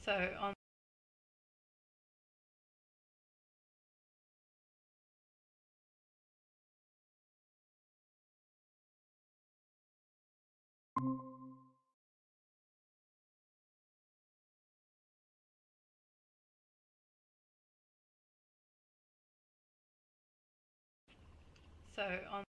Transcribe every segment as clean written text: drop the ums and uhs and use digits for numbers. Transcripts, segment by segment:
So on so on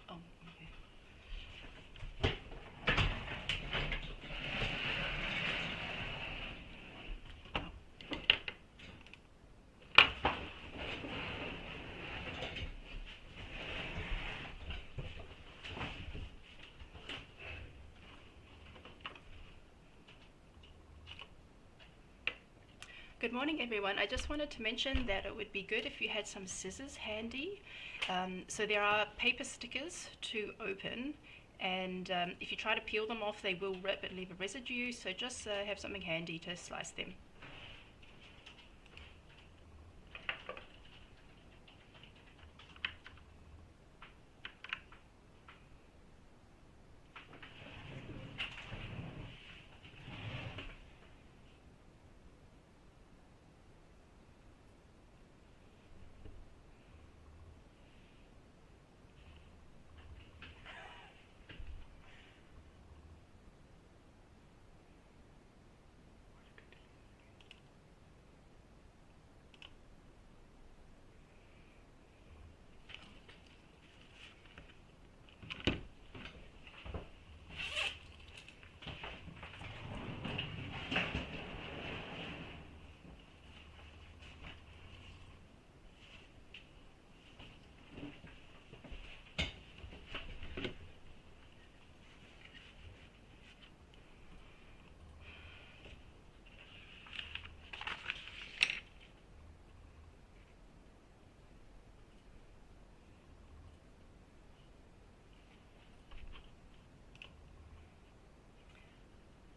oh, okay. Good morning, everyone. I just wanted to mention that it would be good if you had some scissors handy. So there are paper stickers to open, and if you try to peel them off, they will rip and leave a residue. So just have something handy to slice them.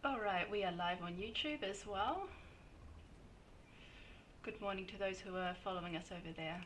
All right, we are live on YouTube as well. Good morning to those who are following us over there.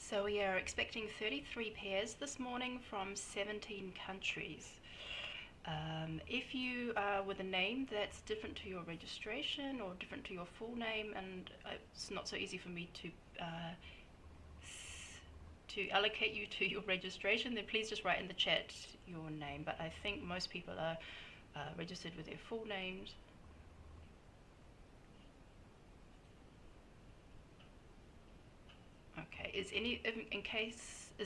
So we are expecting 33 pairs this morning from 17 countries. If you are with a name that's different to your registration or different to your full name, and it's not so easy for me to allocate you to your registration, then please just write in the chat your name. But I think most people are registered with their full names. Okay, is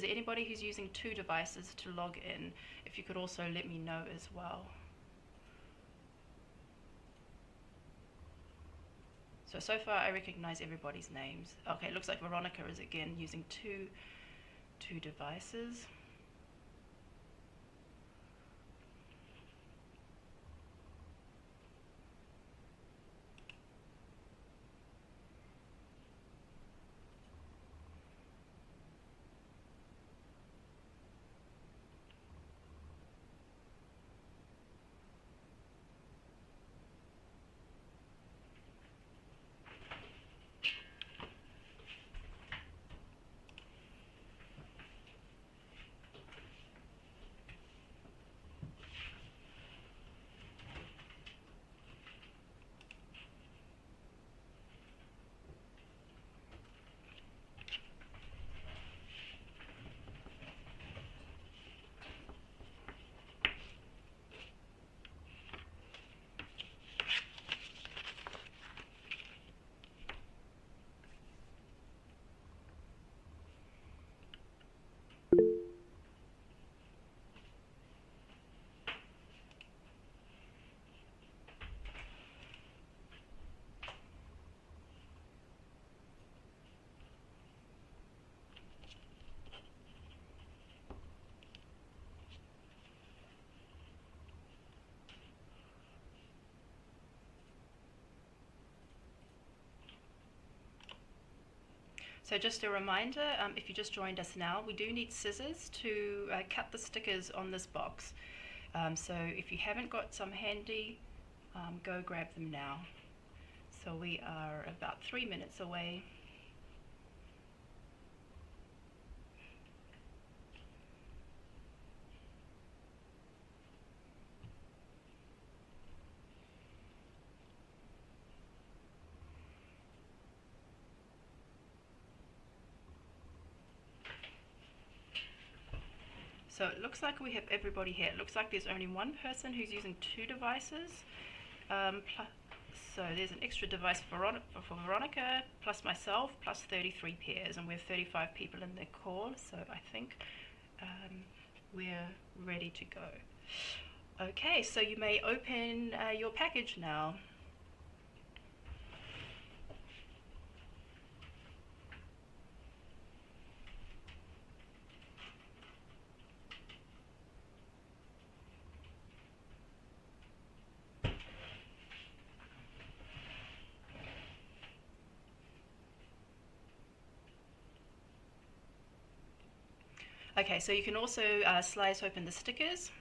there anybody who's using 2 devices to log in? If you could also let me know as well. So far I recognize everybody's names. Okay, it looks like Veronica is again using two devices. So just a reminder, if you just joined us now, we do need scissors to cut the stickers on this box. So if you haven't got some handy, go grab them now. So we are about 3 minutes away. So it looks like we have everybody here. It looks like there's only one person who's using 2 devices. So there's an extra device for Veronica, plus myself, plus 33 pairs, and we have 35 people in the call, so I think we're ready to go. Okay, so you may open your package now. Okay, so you can also slice open the stickers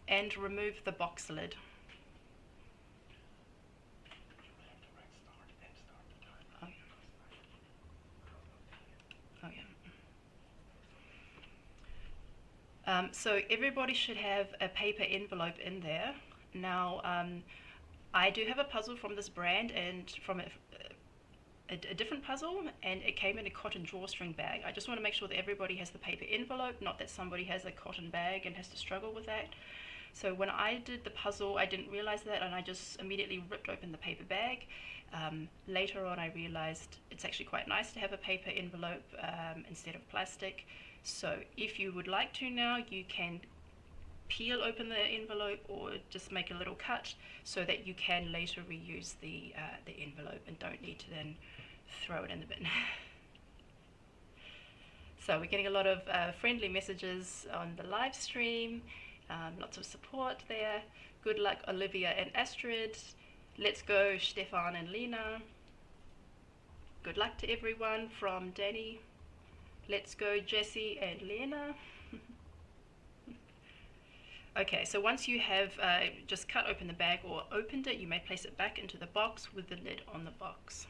and remove the box lid. Oh yeah. So everybody should have a paper envelope in there. Now, I do have a puzzle from this brand and from a different puzzle, and it came in a cotton drawstring bag. I just want to make sure that everybody has the paper envelope, not that somebody has a cotton bag and has to struggle with that. So when I did the puzzle, I didn't realize that, and I just immediately ripped open the paper bag. Later on, I realized it's actually quite nice to have a paper envelope instead of plastic. So if you would like to now, you can peel open the envelope or just make a little cut so that you can later reuse the envelope and don't need to then throw it in the bin. So we're getting a lot of friendly messages on the live stream, lots of support there. Good luck, Olivia and Astrid. Let's go, Stefan and Lena. Good luck to everyone from Danny. Let's go, Jessie and Lena. Okay, so once you have just cut open the bag or opened it, you may place it back into the box with the lid on the box.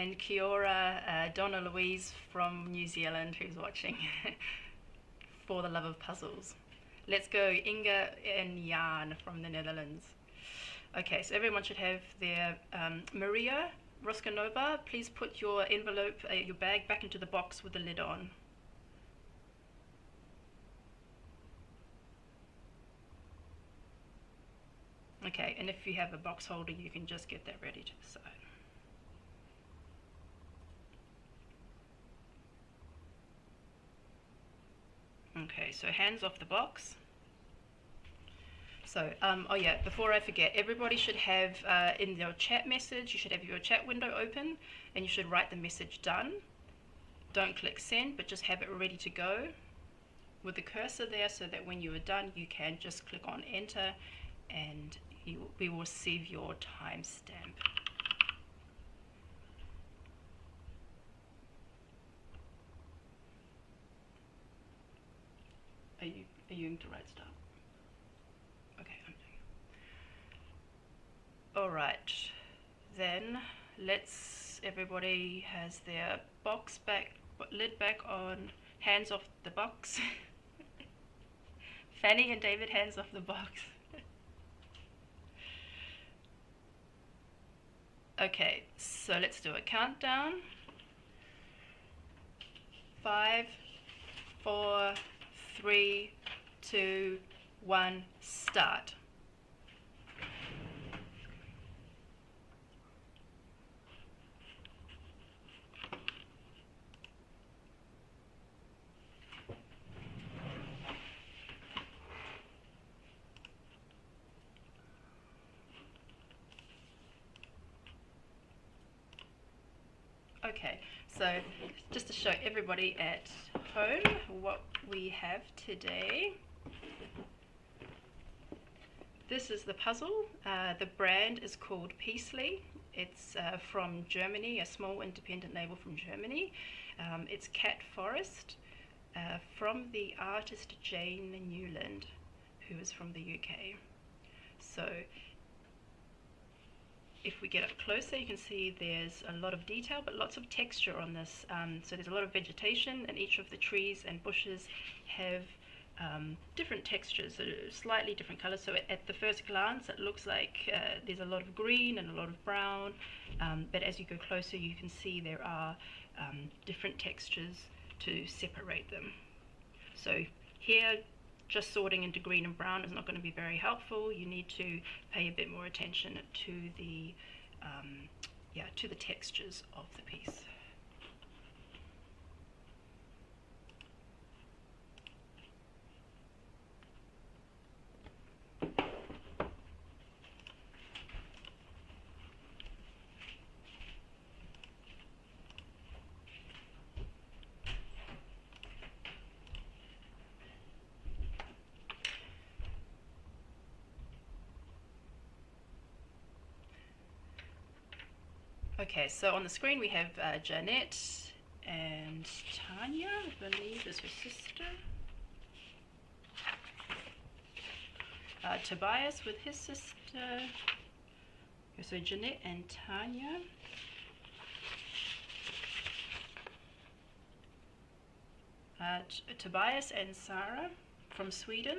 and kia ora, Donna Louise from New Zealand who's watching. For the love of puzzles. Let's go Inga and Jan from the Netherlands. Okay, so everyone should have their Maria Roskanova, please put your envelope, your bag back into the box with the lid on. Okay, and if you have a box holder, you can just get that ready to the side. Okay, so hands off the box. So, oh yeah, before I forget, everybody should have, in your chat message, you should have your chat window open, and you should write the message done. Don't click send, but just have it ready to go with the cursor there, so that when you are done, you can just click on enter, and we will receive your timestamp. Are you going to write stuff? Okay, I'm doing it. All right, then everybody has their box back, lid back on, hands off the box. Fanny and David, hands off the box. Okay, so let's do a countdown. 5, 4, 3, 2, 1, start. Okay, so just to show everybody at home what we have today. This is the puzzle. The brand is called Peasley. It's from Germany, a small independent label from Germany. It's Cat Forest from the artist Jane Newland, who is from the UK. So if we get up closer, you can see there's a lot of detail, but lots of texture on this. So there's a lot of vegetation, and each of the trees and bushes have different textures, so slightly different colors. So at the first glance, it looks like there's a lot of green and a lot of brown, but as you go closer, you can see there are different textures to separate them. So here, just sorting into green and brown is not going to be very helpful. You need to pay a bit more attention to the to the textures of the piece. Okay, so on the screen we have Jeanette and Tanya, I believe is her sister. Tobias with his sister. So Jeanette and Tanya. Tobias and Sarah from Sweden.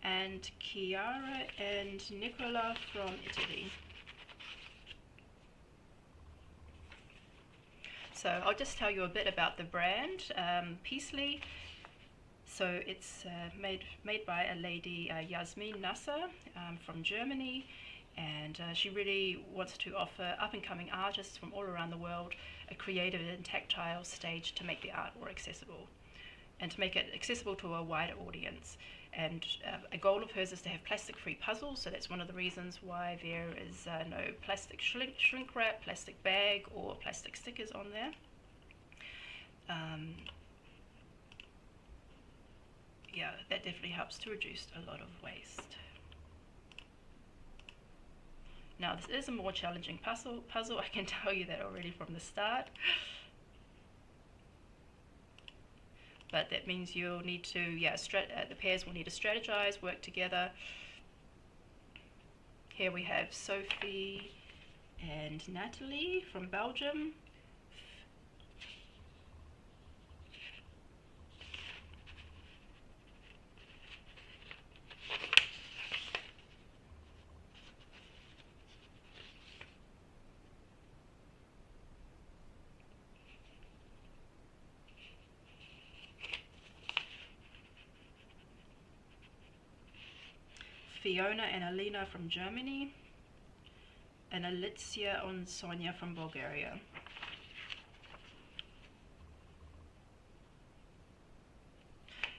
And Chiara and Nicola from Italy. So I'll just tell you a bit about the brand, Peasley. So it's made by a lady, Yasmin Nasser, from Germany, and she really wants to offer up-and-coming artists from all around the world a creative and tactile stage to make the art more accessible, and to make it accessible to a wider audience. And a goal of hers is to have plastic-free puzzles, so that's one of the reasons why there is no plastic shrink wrap, plastic bag, or plastic stickers on there. Yeah, that definitely helps to reduce a lot of waste. Now, this is a more challenging puzzle, I can tell you that already from the start. But that means you'll need to, the pairs will need to strategize, work together. Here we have Sophie and Natalie from Belgium. Fiona and Alina from Germany, and Alicia and Sonia from Bulgaria.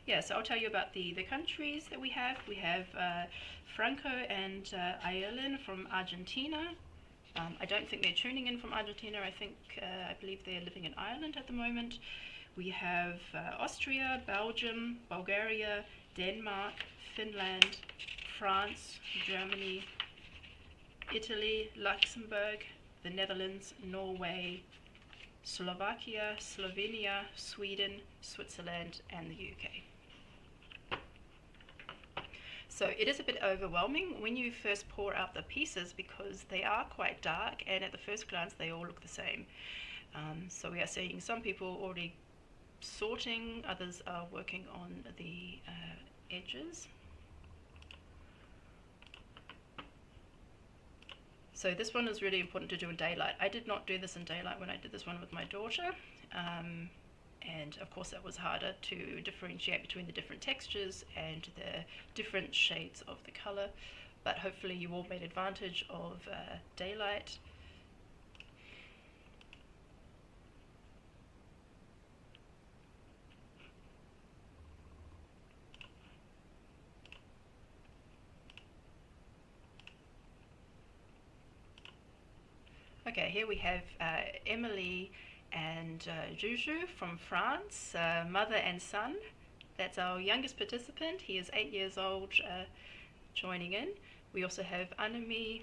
Yeah, so I'll tell you about the countries that we have. We have Franco and Ayelen from Argentina. I don't think they're tuning in from Argentina. I believe they're living in Ireland at the moment. We have Austria, Belgium, Bulgaria, Denmark, Finland, France, Germany, Italy, Luxembourg, the Netherlands, Norway, Slovakia, Slovenia, Sweden, Switzerland, and the UK. So it is a bit overwhelming when you first pour out the pieces because they are quite dark, and at the first glance they all look the same. So we are seeing some people already sorting, others are working on the edges. So this one is really important to do in daylight. I did not do this in daylight when I did this one with my daughter. And of course that was harder to differentiate between the different textures and the different shades of the color, but hopefully you all made advantage of daylight. Okay, here we have Emily and Juju from France, mother and son. That's our youngest participant. He is 8 years old, joining in. We also have Annemie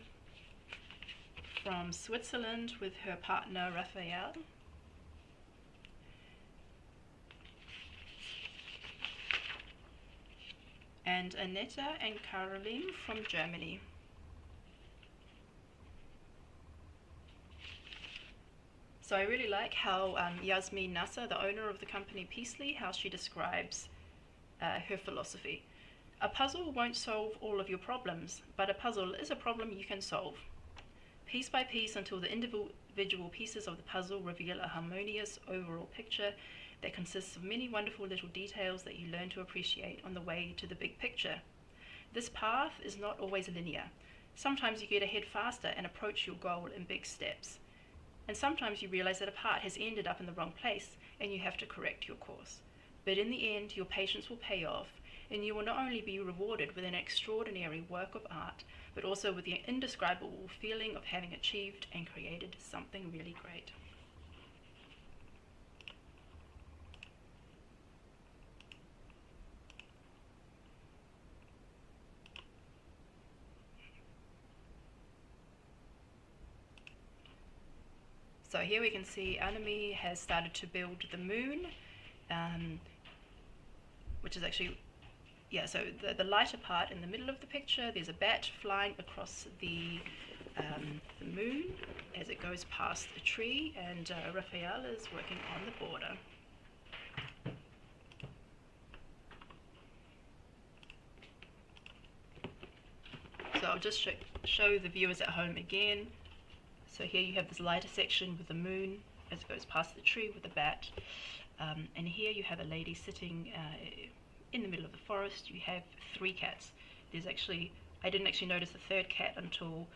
from Switzerland with her partner Raphael. And Annetta and Caroline from Germany. So I really like how Yasmin Nasser, the owner of the company Peacely, how she describes her philosophy. A puzzle won't solve all of your problems, but a puzzle is a problem you can solve. Piece by piece until the individual pieces of the puzzle reveal a harmonious overall picture that consists of many wonderful little details that you learn to appreciate on the way to the big picture. This path is not always linear. Sometimes you get ahead faster and approach your goal in big steps. And sometimes you realize that a part has ended up in the wrong place and you have to correct your course. But in the end, your patience will pay off, and you will not only be rewarded with an extraordinary work of art, but also with the indescribable feeling of having achieved and created something really great. So here we can see Annemie has started to build the moon, which is actually, yeah, so the lighter part in the middle of the picture, there's a bat flying across the moon as it goes past a tree, and Raphael is working on the border. So I'll just show the viewers at home again. So here you have this lighter section with the moon as it goes past the tree with the bat. And here you have a lady sitting in the middle of the forest. You have 3 cats. There's actually, I didn't actually notice the 3rd cat until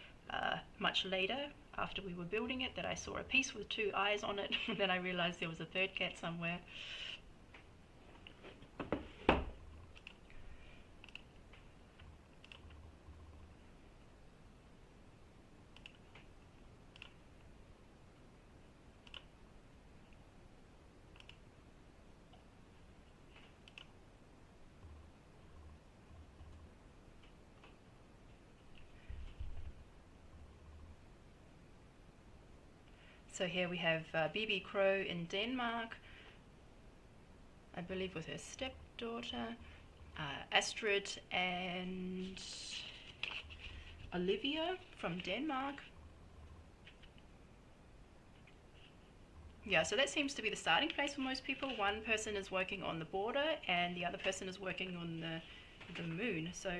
much later after we were building it, that I saw a piece with 2 eyes on it. And then I realized there was a 3rd cat somewhere. So here we have BB Crow in Denmark, I believe with her stepdaughter, Astrid and Olivia from Denmark. Yeah, so that seems to be the starting place for most people. One person is working on the border and the other person is working on the moon. So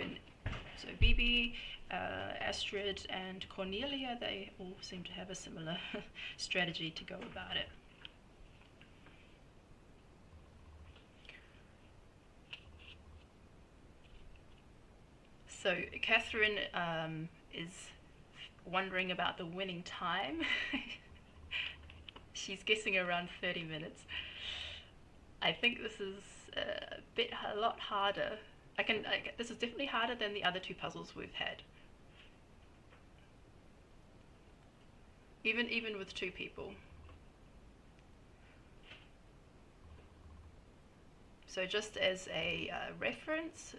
BB, Astrid and Cornelia, they all seem to have a similar strategy to go about it. So Catherine is wondering about the winning time. She's guessing around 30 minutes. I think this is a lot harder. This is definitely harder than the other two puzzles we've had. Even with two people. So just as a reference,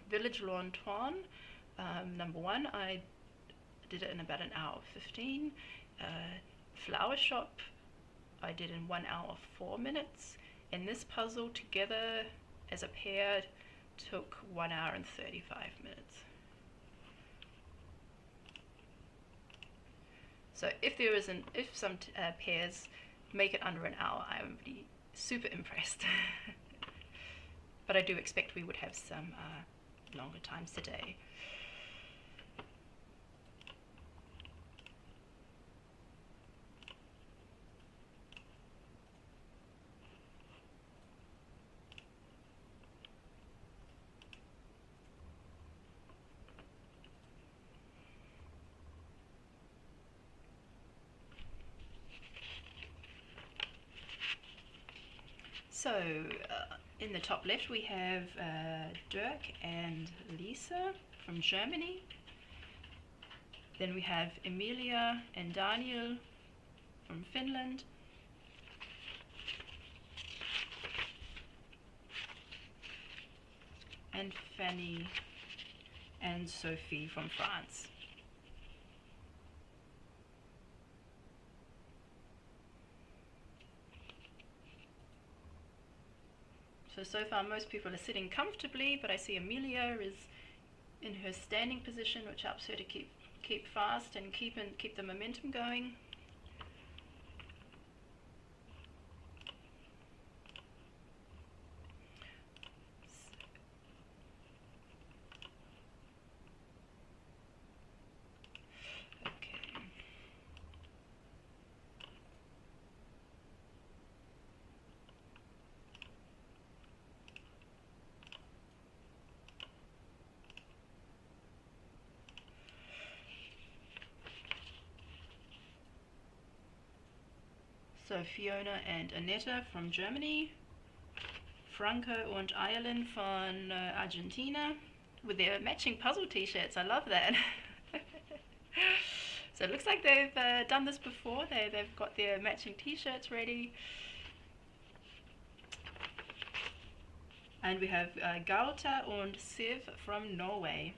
Village Launton, number 1, I did it in about an hour 15. Flower Shop, I did in 1 hour 4 minutes. And this puzzle together as a pair took 1 hour and 35 minutes. So if some pairs make it under an hour, I would be super impressed. But I do expect we would have some longer times today. So in the top left we have Dirk and Lisa from Germany. Then we have Emilia and Daniel from Finland. And Fanny and Sophie from France. So far most people are sitting comfortably, but I see Amelia is in her standing position, which helps her to keep fast and keep the momentum going. So Fiona and Annetta from Germany, Franco und Ireland von Argentina, with their matching puzzle t-shirts. I love that. So it looks like they've done this before. They've got their matching t-shirts ready. And we have Gauta und Siv from Norway.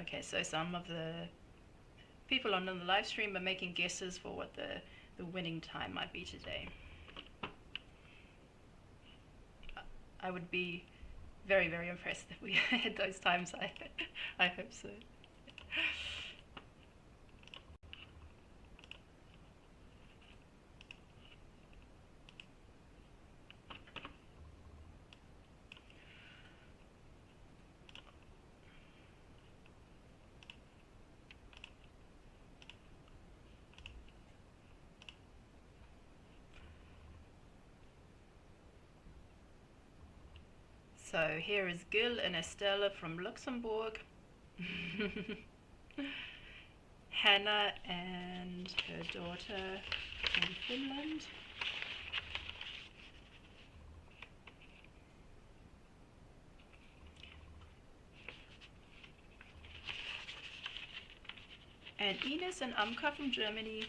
Okay, so some of the people on the live stream are making guesses for what the winning time might be today. I would be very, very impressed if we had those times. I hope so. So here is Gil and Estella from Luxembourg. Hannah and her daughter from Finland. And Ines and Amka from Germany.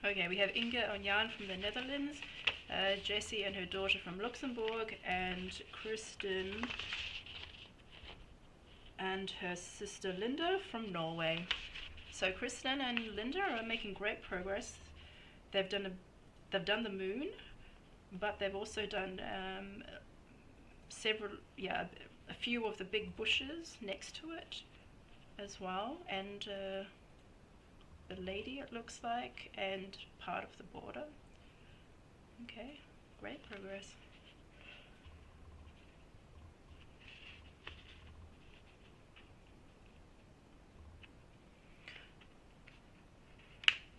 Okay, we have Inge and Jan from the Netherlands, Jessie and her daughter from Luxembourg, and Kristen and her sister Linda from Norway. So Kristen and Linda are making great progress. They've done the moon, but they've also done a few of the big bushes next to it as well, and the lady, it looks like, and part of the border. Okay, great progress.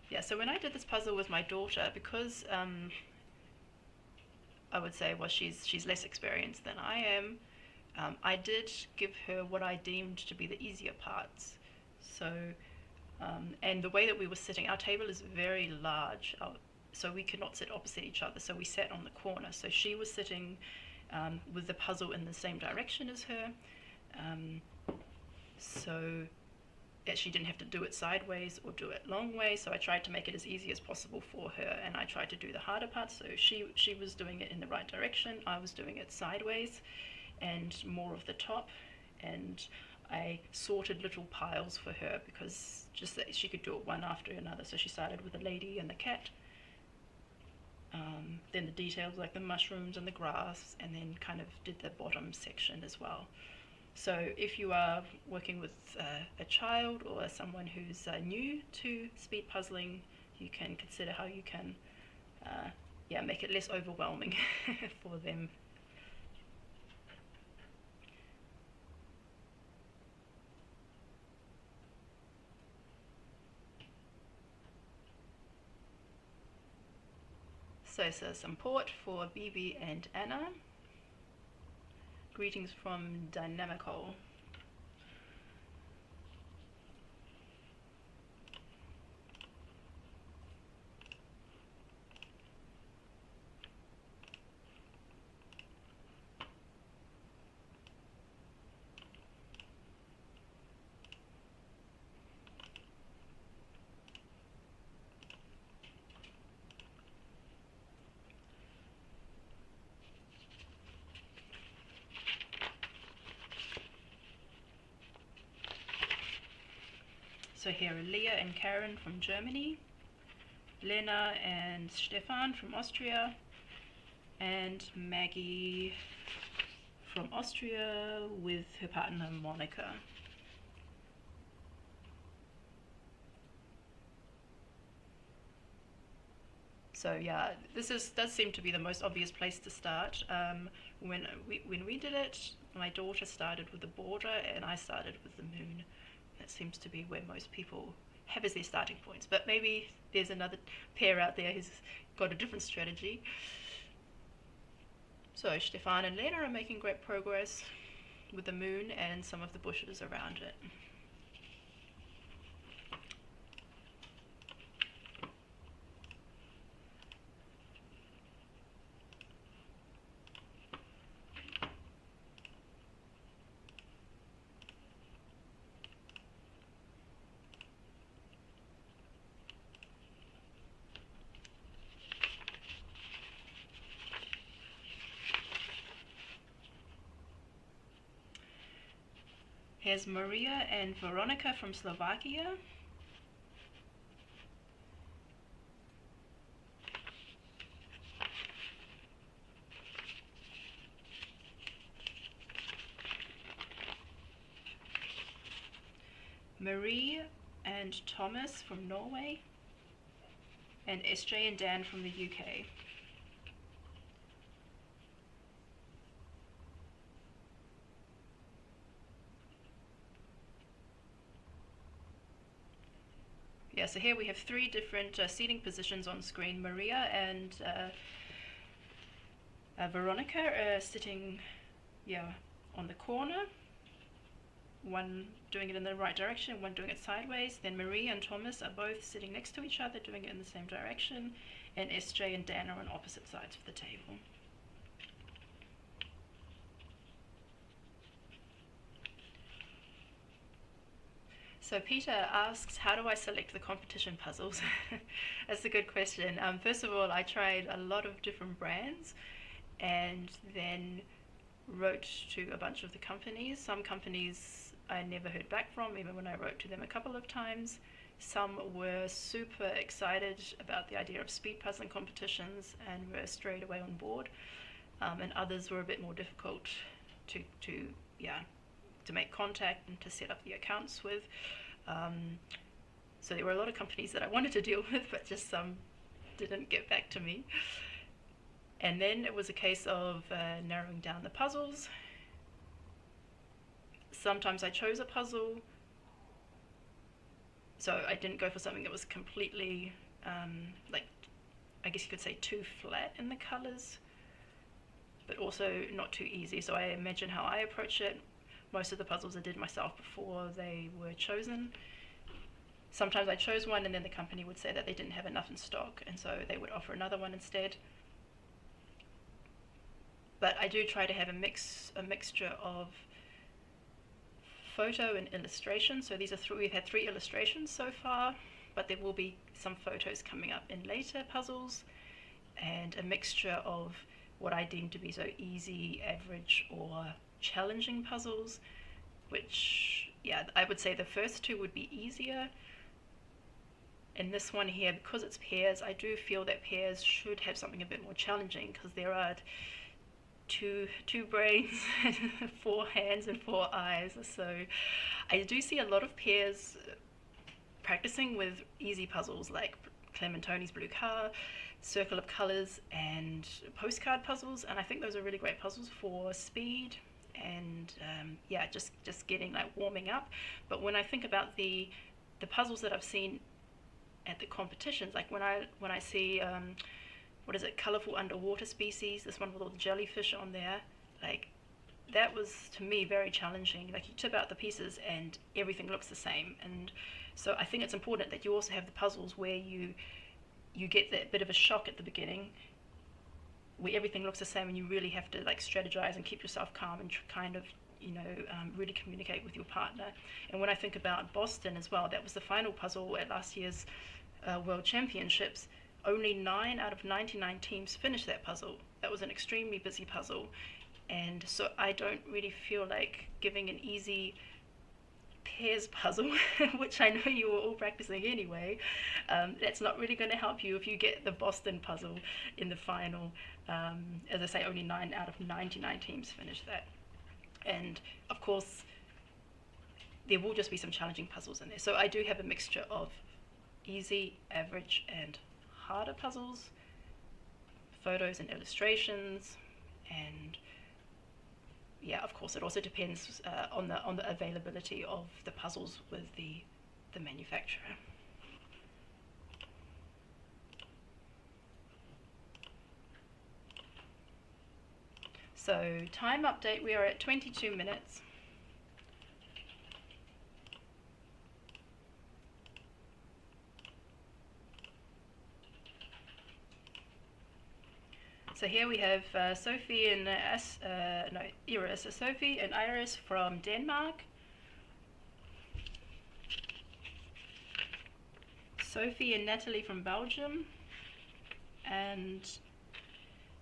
Yeah, so when I did this puzzle with my daughter, because I would say, well, she's less experienced than I am, I did give her what I deemed to be the easier parts. So, and the way that we were sitting, our table is very large, so we could not sit opposite each other, so we sat on the corner. So she was sitting with the puzzle in the same direction as her, so that she didn't have to do it sideways or do it long way. So I tried to make it as easy as possible for her, and I tried to do the harder part. So she was doing it in the right direction, I was doing it sideways and more of the top, and I sorted little piles for her because just that she could do it one after another. So she started with the lady and the cat, then the details like the mushrooms and the grass, and then kind of did the bottom section as well. So if you are working with a child or someone who's new to speed puzzling, you can consider how you can make it less overwhelming for them. So some port for Bibi and Anna. Greetings from Dynamical. So here are Leah and Karen from Germany, Lena and Stefan from Austria, and Maggie from Austria with her partner Monica. So yeah, this does seem to be the most obvious place to start. When we did it, my daughter started with the border and I started with the moon. That seems to be where most people have as their starting points, but maybe there's another pair out there who's got a different strategy. So Stefan and Lena are making great progress with the moon and some of the bushes around it. Here's Maria and Veronica from Slovakia. Marie and Thomas from Norway. And SJ and Dan from the UK. Yeah, so here we have three different seating positions on screen. Maria and Veronica are sitting, on the corner. One doing it in the right direction, one doing it sideways. Then Marie and Thomas are both sitting next to each other, doing it in the same direction. And SJ and Dan are on opposite sides of the table. So Peter asks, how do I select the competition puzzles? That's a good question. First of all, I tried a lot of different brands and then wrote to a bunch of the companies. Some companies I never heard back from, even when I wrote to them a couple of times. Some were super excited about the idea of speed puzzling competitions and were straight away on board. And others were a bit more difficult to make contact and to set up the accounts with. So there were a lot of companies that I wanted to deal with, but just some didn't get back to me. And then it was a case of narrowing down the puzzles. Sometimes I chose a puzzle, so I didn't go for something that was completely, like, I guess you could say too flat in the colors, but also not too easy. So I imagine how I approach it. Most of the puzzles I did myself before they were chosen. Sometimes I chose one and then the company would say that they didn't have enough in stock, and so they would offer another one instead. But I do try to have a mixture of photo and illustration. So we've had 3 illustrations so far, but there will be some photos coming up in later puzzles, and a mixture of what I deem to be so easy, average, or challenging puzzles, which, yeah, I would say the first 2 would be easier. And this one here, because it's pairs, I do feel that pairs should have something a bit more challenging, because there are two brains, 4 hands and 4 eyes. So I do see a lot of pairs practicing with easy puzzles like Clem and Tony's Blue Car, Circle of Colors, and postcard puzzles, and I think those are really great puzzles for speed and just getting, like, warming up. But when I think about the puzzles that I've seen at the competitions, like when I see what is it, colorful underwater species, this one with all the jellyfish on there, like, that was to me very challenging. Like, you tip out the pieces and everything looks the same, and so I think it's important that you also have the puzzles where you get that bit of a shock at the beginning, where everything looks the same and you really have to, like, strategize and keep yourself calm and kind of, really communicate with your partner. And when I think about Boston as well, that was the final puzzle at last year's World Championships. Only 9 out of 99 teams finished that puzzle. That was an extremely busy puzzle, and so I don't really feel like giving an easy pairs puzzle, which I know you were all practicing anyway. That's not really going to help you if you get the Boston puzzle in the final. As I say, only 9 out of 99 teams finished that. And of course, there will just be some challenging puzzles in there. So I do have a mixture of easy, average, and harder puzzles, photos and illustrations, and yeah, of course, it also depends on the availability of the puzzles with the manufacturer. So time update, we are at 22 minutes. So here we have Sophie and Iris. So Sophie and Iris from Denmark. Sophie and Natalie from Belgium. And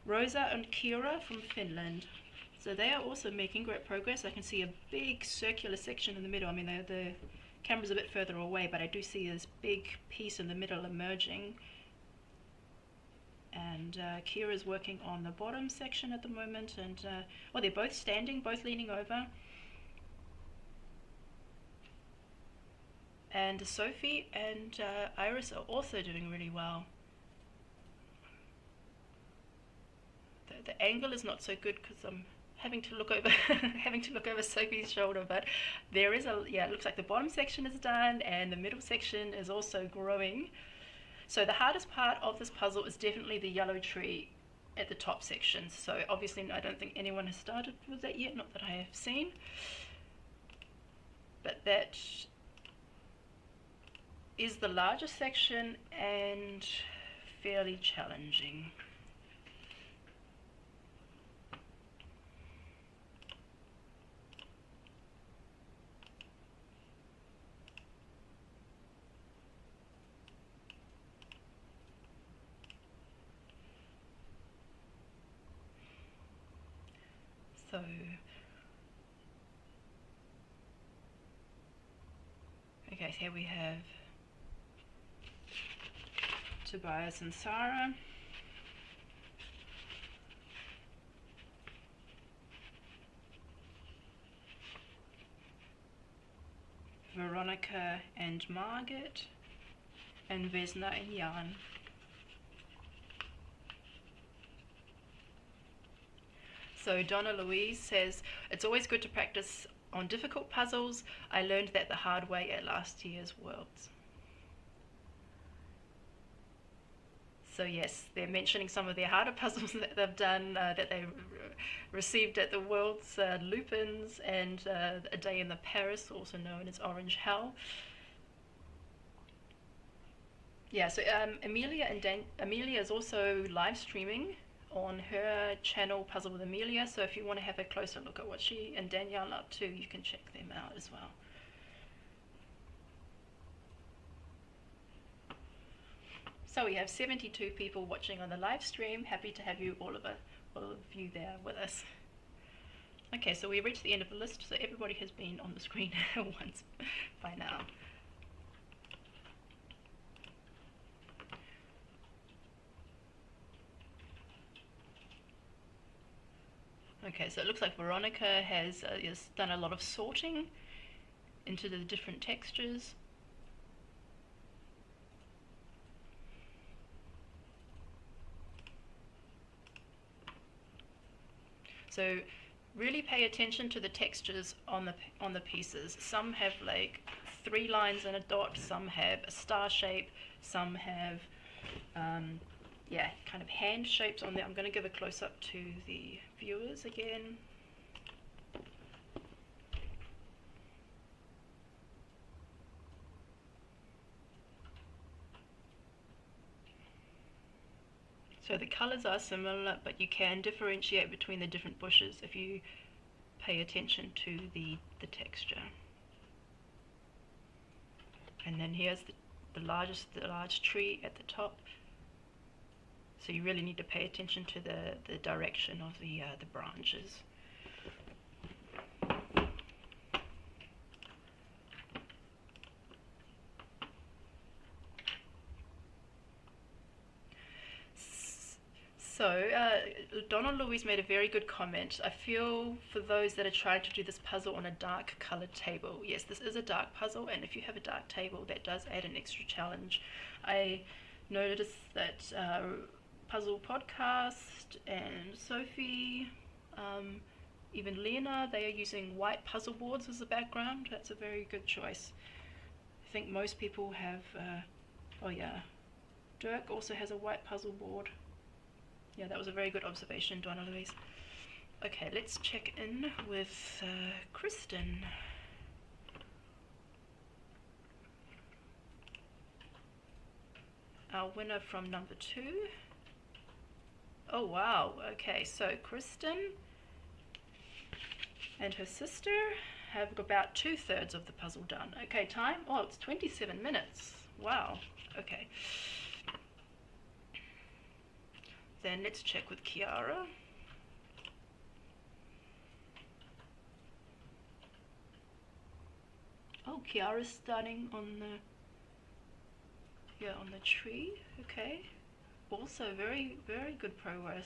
Rosa and Kira from Finland. So they are also making great progress. I can see a big circular section in the middle. I mean, the camera's a bit further away, but I do see this big piece in the middle emerging. And Kira's working on the bottom section at the moment, and they're both standing, both leaning over. And Sophie and Iris are also doing really well. The angle is not so good because I'm having to look over Sophie's shoulder, but there is it looks like the bottom section is done and the middle section is also growing. So the hardest part of this puzzle is definitely the yellow tree at the top section. So obviously I don't think anyone has started with that yet, not that I have seen. But that is the largest section and fairly challenging. So okay, here we have Tobias and Sarah. Veronica and Margaret, and Vesna and Jan. So Donna Louise says, it's always good to practice on difficult puzzles. I learned that the hard way at last year's Worlds. So yes, they're mentioning some of their harder puzzles that they've done, that they received at the Worlds, Lupins and A Day in the Paris, also known as Orange Hell. Yeah, so Amelia is also live streaming on her channel Puzzle with Amelia, so if you want to have a closer look at what she and Danielle are up to, you can check them out as well. So we have 72 people watching on the live stream. Happy to have you all of you there with us. Okay, so we reached the end of the list, so everybody has been on the screen once by now. Okay, so it looks like Veronica has done a lot of sorting into the different textures. So really pay attention to the textures on the pieces. Some have like 3 lines and a dot, some have a star shape, some have yeah, kind of hand shapes on there. I'm going to give a close up to the viewers again. So the colors are similar, but you can differentiate between the different bushes if you pay attention to the texture. And then here's the large tree at the top. So you really need to pay attention to the direction of the branches. So, Donna Louise made a very good comment. I feel for those that are trying to do this puzzle on a dark colored table. Yes, this is a dark puzzle, and if you have a dark table, that does add an extra challenge. I noticed that Puzzle Podcast and Sophie, even Lena, they are using white puzzle boards as a background. That's a very good choice. I think most people have, oh yeah, Dirk also has a white puzzle board. Yeah, that was a very good observation, Donna Louise. Okay, let's check in with Kristen. Our winner from number 2. Oh wow, okay, so Kristen and her sister have about 2/3 of the puzzle done. Okay, time? Oh, it's 27 minutes. Wow, okay. Then let's check with Kiara. Oh, Kiara's starting on the tree. Okay. Also very, very good progress.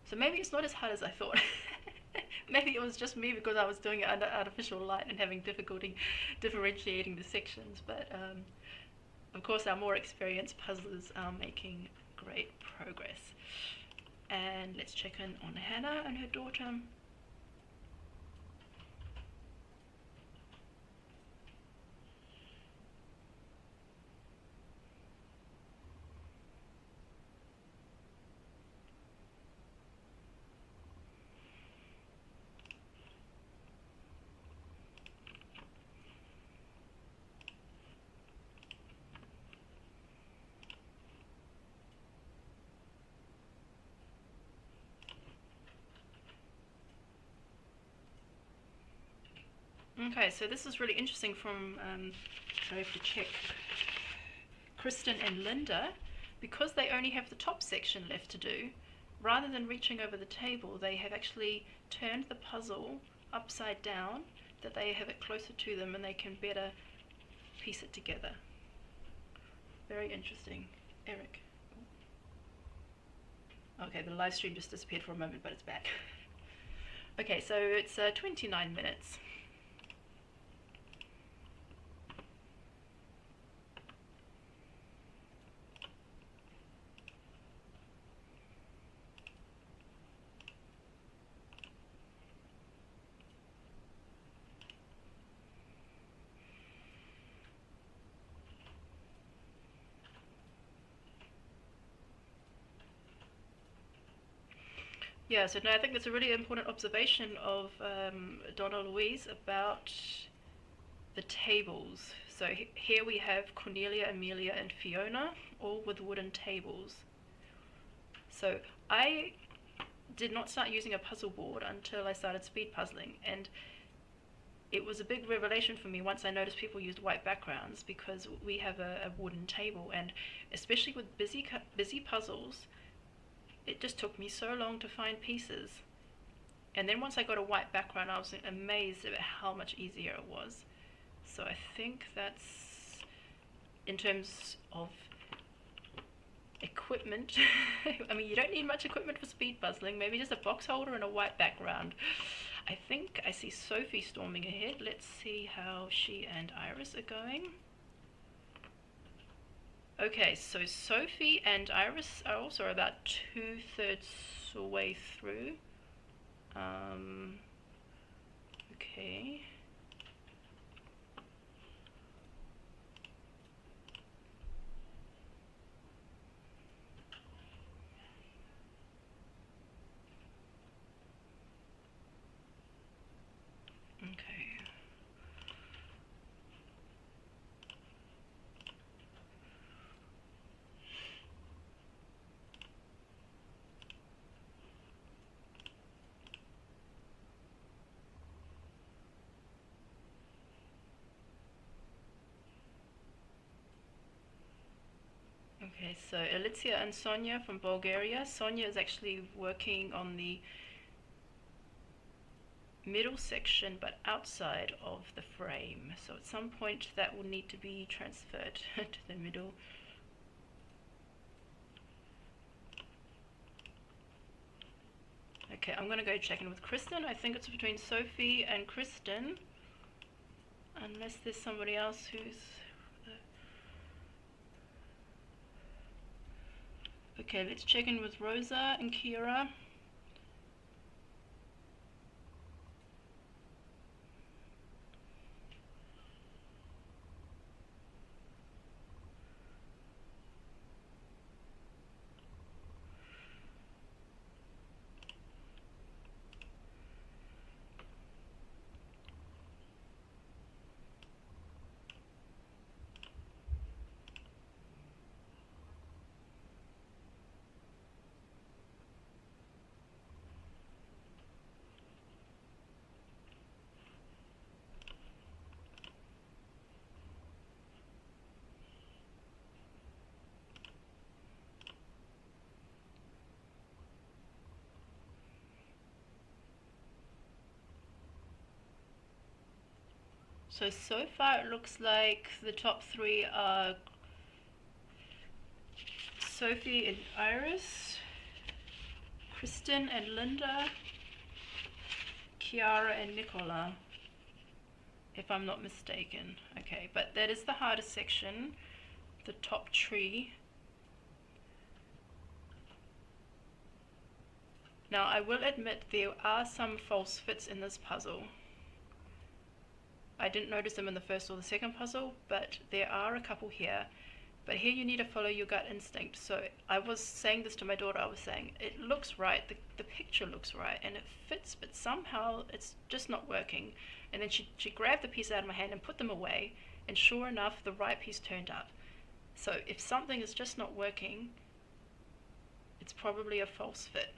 So maybe it's not as hard as I thought. Maybe it was just me because I was doing it under artificial light and having difficulty differentiating the sections. But of course, our more experienced puzzlers are making great progress. And let's check in on Hannah and her daughter. Okay, so this is really interesting from, I have to check, Kristen and Linda, because they only have the top section left to do. rather than reaching over the table, they have actually turned the puzzle upside down, that they have it closer to them and they can better piece it together. Very interesting. Eric. Okay, the live stream just disappeared for a moment, but it's back. Okay, so it's 29 minutes. Yeah, so no, I think that's a really important observation of Donna Louise about the tables. So here we have Cornelia, Amelia, and Fiona, all with wooden tables. So I did not start using a puzzle board until I started speed puzzling, and it was a big revelation for me once I noticed people used white backgrounds, because we have a wooden table, and especially with busy puzzles, it just took me so long to find pieces. And then once I got a white background, I was amazed at how much easier it was. So I think that's, in terms of equipment, I mean, you don't need much equipment for speed puzzling, maybe just a box holder and a white background. I think I see Sophie storming ahead. Let's see how she and Iris are going. Okay, so Sophie and Iris are also about 2/3 way through. Okay. Okay. Okay, so Alicia and Sonia from Bulgaria. Sonia is actually working on the middle section, but outside of the frame. So at some point that will need to be transferred to the middle. Okay, I'm gonna go check in with Kristen. I think it's between Sophie and Kristen, unless there's somebody else who's... Okay, let's check in with Rosa and Kira. So far it looks like the top three are Sophie and Iris, Kristen and Linda, Kiara and Nicola, if I'm not mistaken. Okay, but that is the hardest section, the top tree. Now I will admit there are some false fits in this puzzle. I didn't notice them in the first or the second puzzle, but there are a couple here. But here you need to follow your gut instinct. So I was saying this to my daughter, I was saying, it looks right, the picture looks right, and it fits, but somehow it's just not working. And then she grabbed the piece out of my hand and put them away, and sure enough, the right piece turned up. So if something is just not working, it's probably a false fit.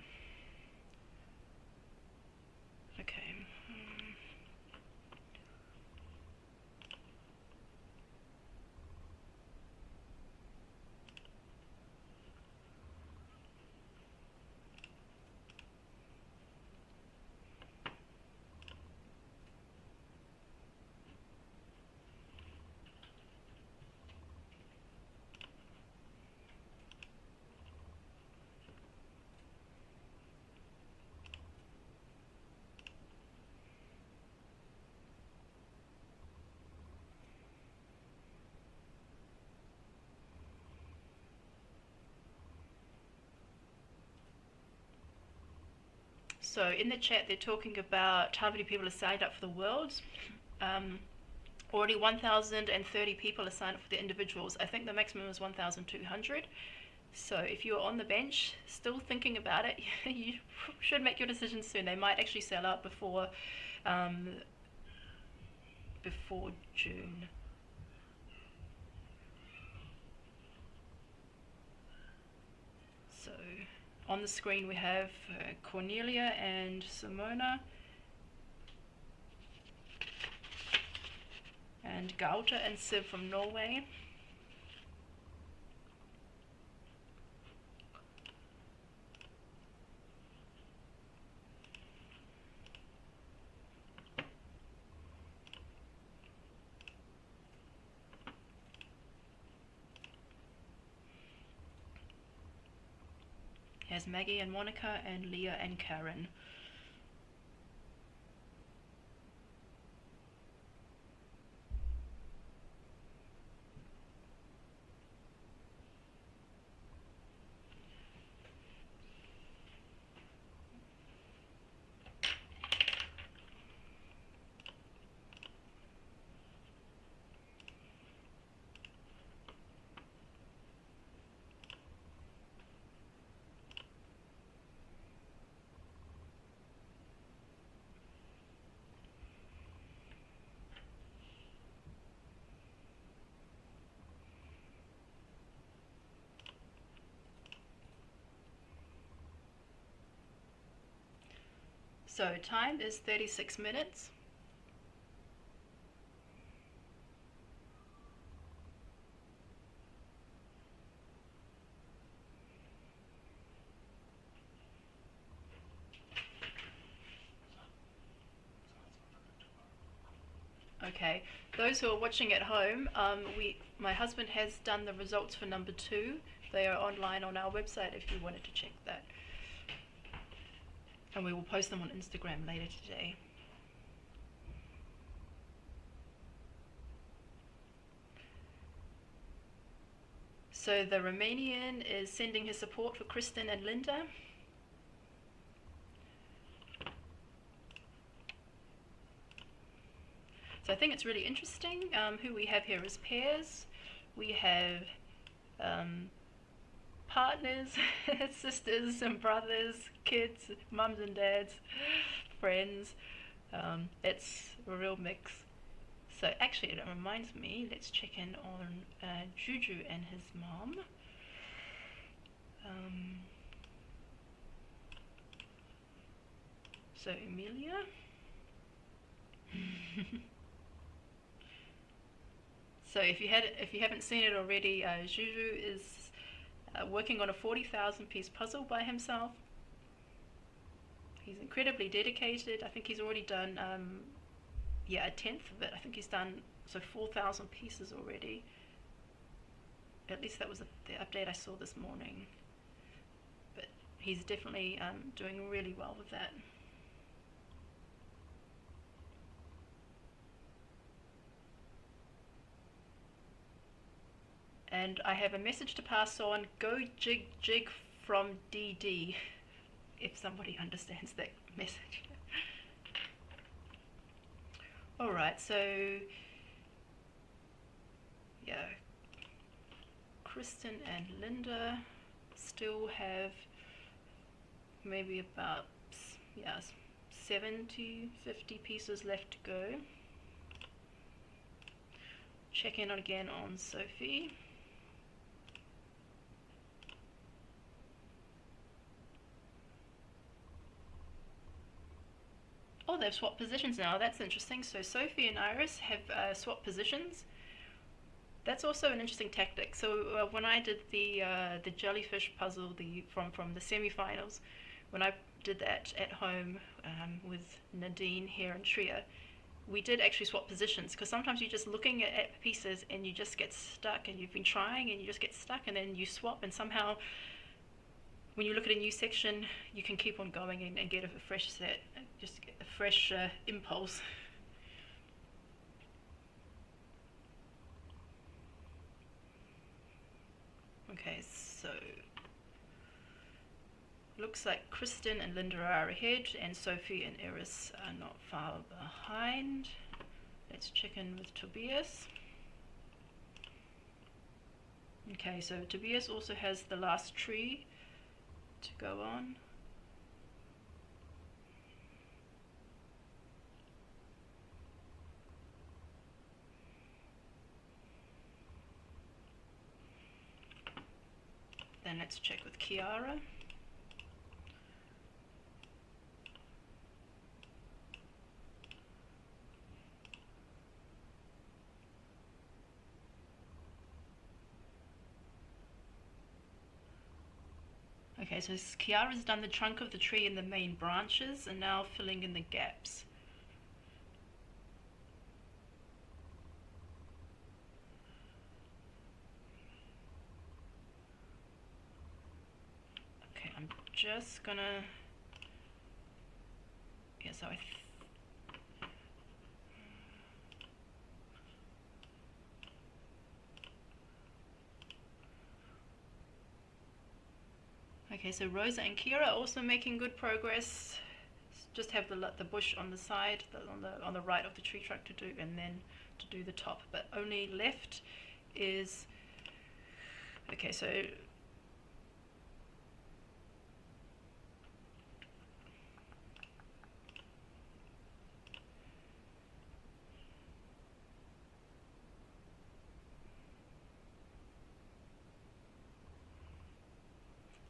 Okay. So in the chat, they're talking about how many people are signed up for the Worlds. Already 1,030 people are signed up for the individuals. I think the maximum is 1,200. So if you're on the bench, still thinking about it, you should make your decision soon. They might actually sell out before June. So on the screen we have Cornelia and Simona, and Gaute and Siv from Norway. Here's Maggie and Monica and Leah and Karen. So time is 36 minutes. Okay, those who are watching at home, my husband has done the results for number 2. They are online on our website if you wanted to check that. And we will post them on Instagram later today. So the Romanian is sending his support for Kristen and Linda. So I think it's really interesting who we have here as pairs. We have partners, sisters and brothers, kids, mums and dads, friends. It's a real mix. So actually it reminds me, let's check in on Juju and his mom. So Emilia. So if you haven't seen it already, Juju is working on a 40,000 piece puzzle by himself. He's incredibly dedicated. I think he's already done a tenth of it. I think he's done 4,000 pieces already. At least that was the update I saw this morning. But he's definitely doing really well with that. And I have a message to pass on. Go jig from DD, if somebody understands that message. Alright, so yeah, Kristen and Linda still have maybe about 70, 50 pieces left to go. Check in again on Sophie. Oh, they've swapped positions now. That's interesting. So Sophie and Iris have swapped positions. That's also an interesting tactic. So when I did the jellyfish puzzle, from the semi-finals, when I did that at home with Nadine here in Trier, we did actually swap positions, because sometimes you're just looking at pieces and you just get stuck, and you've been trying and you just get stuck, and then you swap, and somehow when you look at a new section you can keep on going and get a fresh set, just get a fresh impulse. Okay, so looks like Kristen and Linda are ahead, and Sophie and Iris are not far behind. Let's check in with Tobias. Okay, so Tobias also has the last tree to go on. Then let's check with Kiara. Okay, so Kiara's done the trunk of the tree and the main branches, and now filling in the gaps. Okay, I'm just gonna, yeah, so okay, so Rosa and Kira are also making good progress. Just have the bush on the side, on the right of the tree trunk to do, and then to do the top. But only left is, okay, so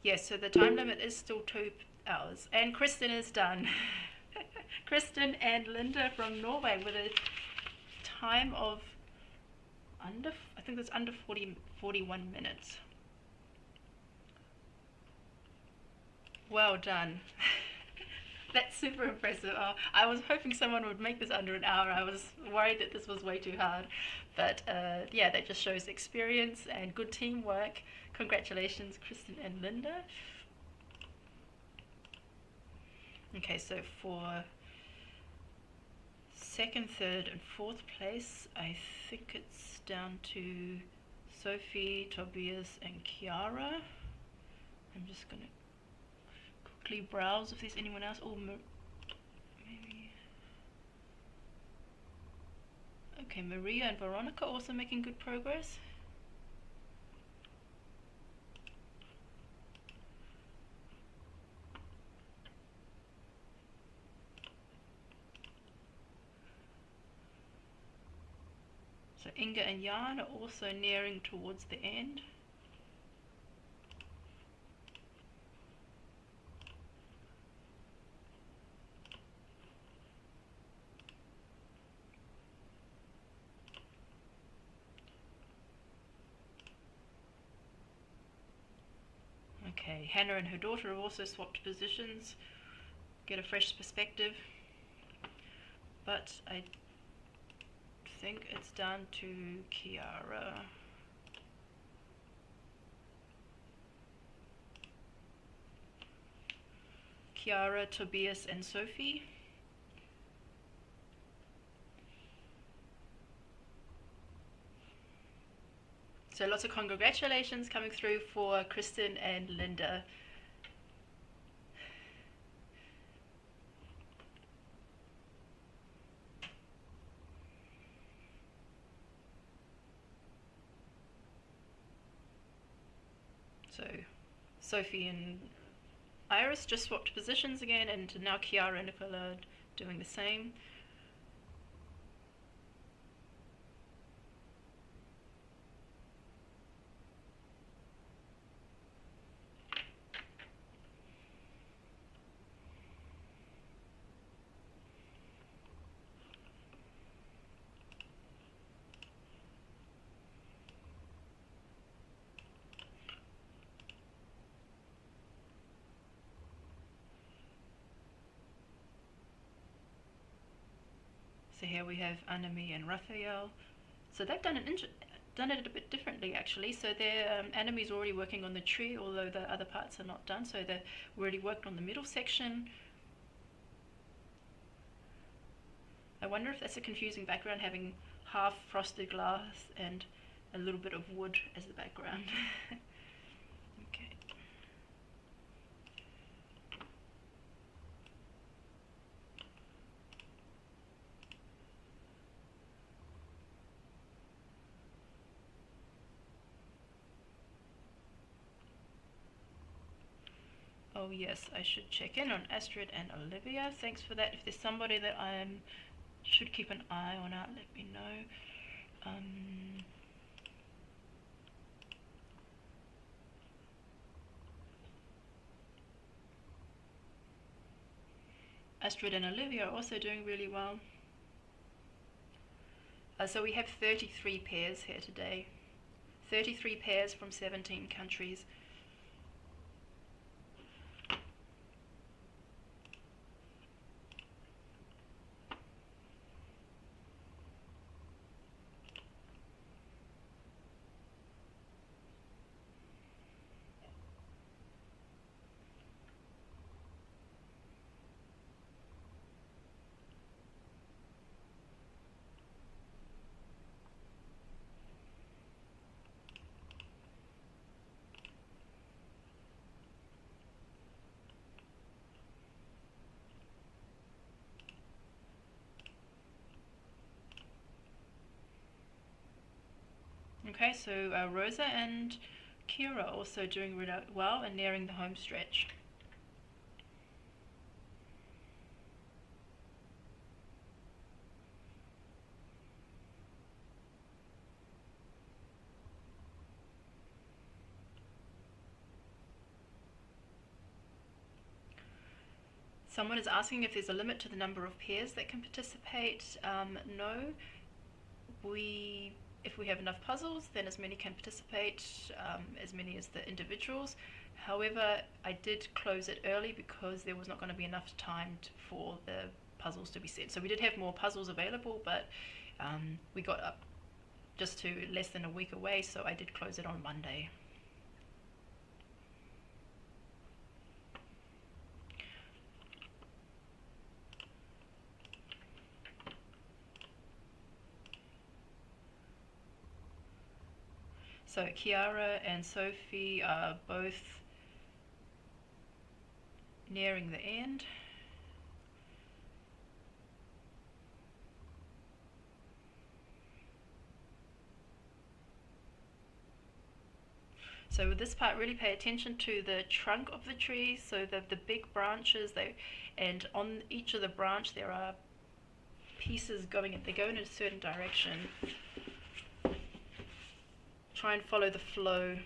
yes, so the time limit is still 2 hours. And Kristen is done. Kristen and Linda from Norway with a time of under, I think that's under 41 minutes. Well done. That's super impressive. I was hoping someone would make this under an hour. I was worried that this was way too hard. But yeah, that just shows experience and good teamwork. Congratulations, Kristen and Linda. Okay, so for second, third, and fourth place, I think it's down to Sophie, Tobias, and Kiara. I'm just gonna quickly browse if there's anyone else. Oh, maybe. Okay, Maria and Veronica also making good progress. So Inga and Jan are also nearing towards the end. Okay, Hannah and her daughter have also swapped positions, get a fresh perspective, but I think it's down to Kiara. Kiara, Tobias, and Sophie. So lots of congratulations coming through for Kristen and Linda. So Sophie and Iris just swapped positions again, and now Kiara and Nicola are doing the same. So here we have Anami and Raphael. So they've done it a bit differently actually. So their Anami's already working on the tree, although the other parts are not done. So they've already worked on the middle section. I wonder if that's a confusing background, having half frosted glass and a little bit of wood as the background. Okay. Oh yes, I should check in on Astrid and Olivia. Thanks for that. If there's somebody that I should keep an eye on out, let me know. Astrid and Olivia are also doing really well. So we have 33 pairs here today. 33 pairs from 17 countries. Okay, so Rosa and Kira are also doing really well and nearing the home stretch. Someone is asking if there's a limit to the number of pairs that can participate. No, if we have enough puzzles, then as many can participate, as many as the individuals. However, I did close it early because there was not going to be enough time for the puzzles to be set. So we did have more puzzles available, but we got up just to less than a week away, so I did close it on Monday. So Kiara and Sophie are both nearing the end. So with this part, really pay attention to the trunk of the tree, so the big branches, and on each of the branch there are pieces they go in a certain direction. Try and follow the flow.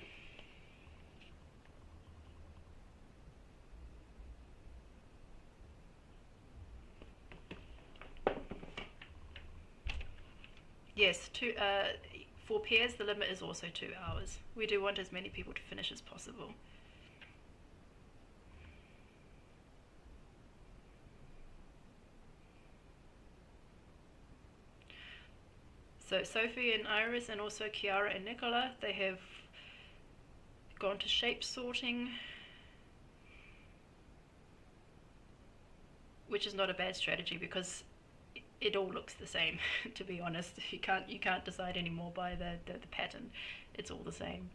Yes, for pairs the limit is also 2 hours. We do want as many people to finish as possible. So Sophie and Iris, and also Kiara and Nicola, they have gone to shape sorting, which is not a bad strategy because it all looks the same. To be honest, you can't decide anymore by the pattern. It's all the same.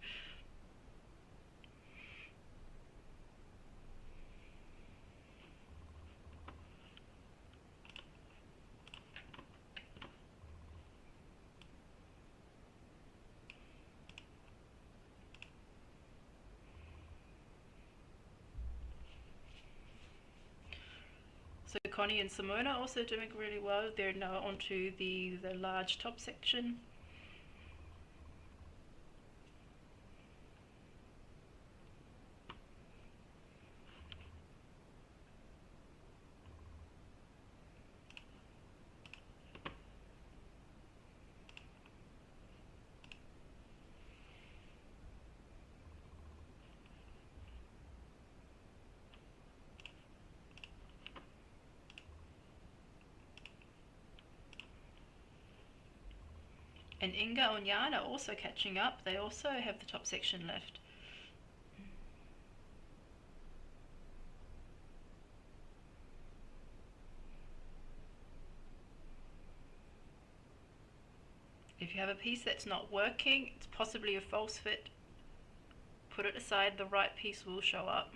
So Connie and Simona are also doing really well. They're now onto the large top section. And Inga and Jan are also catching up. They also have the top section left. If you have a piece that's not working, it's possibly a false fit, put it aside, the right piece will show up.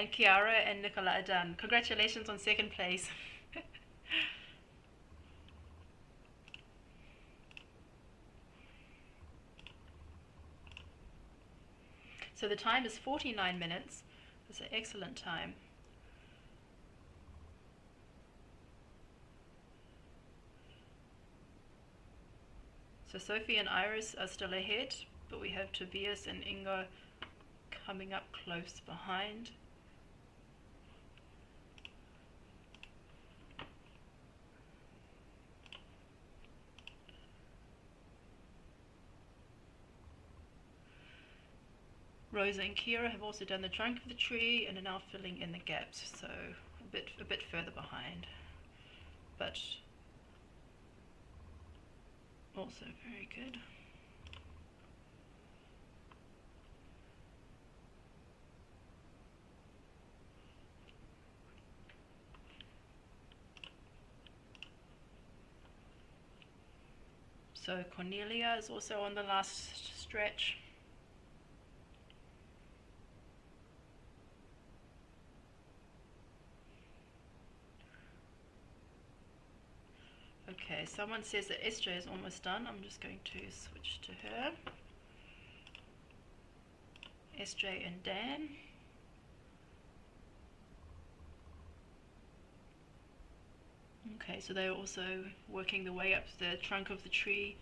And Chiara and Nicola are done. Congratulations on second place. So the time is 49 minutes. That's an excellent time. So Sophie and Iris are still ahead, but we have Tobias and Ingo coming up close behind. Rosa and Kira have also done the trunk of the tree and are now filling in the gaps, so a bit further behind, but also very good. So Cornelia is also on the last stretch. Okay, someone says that SJ is almost done. I'm just going to switch to her. SJ and Dan. Okay, so they're also working their way up the trunk of the tree.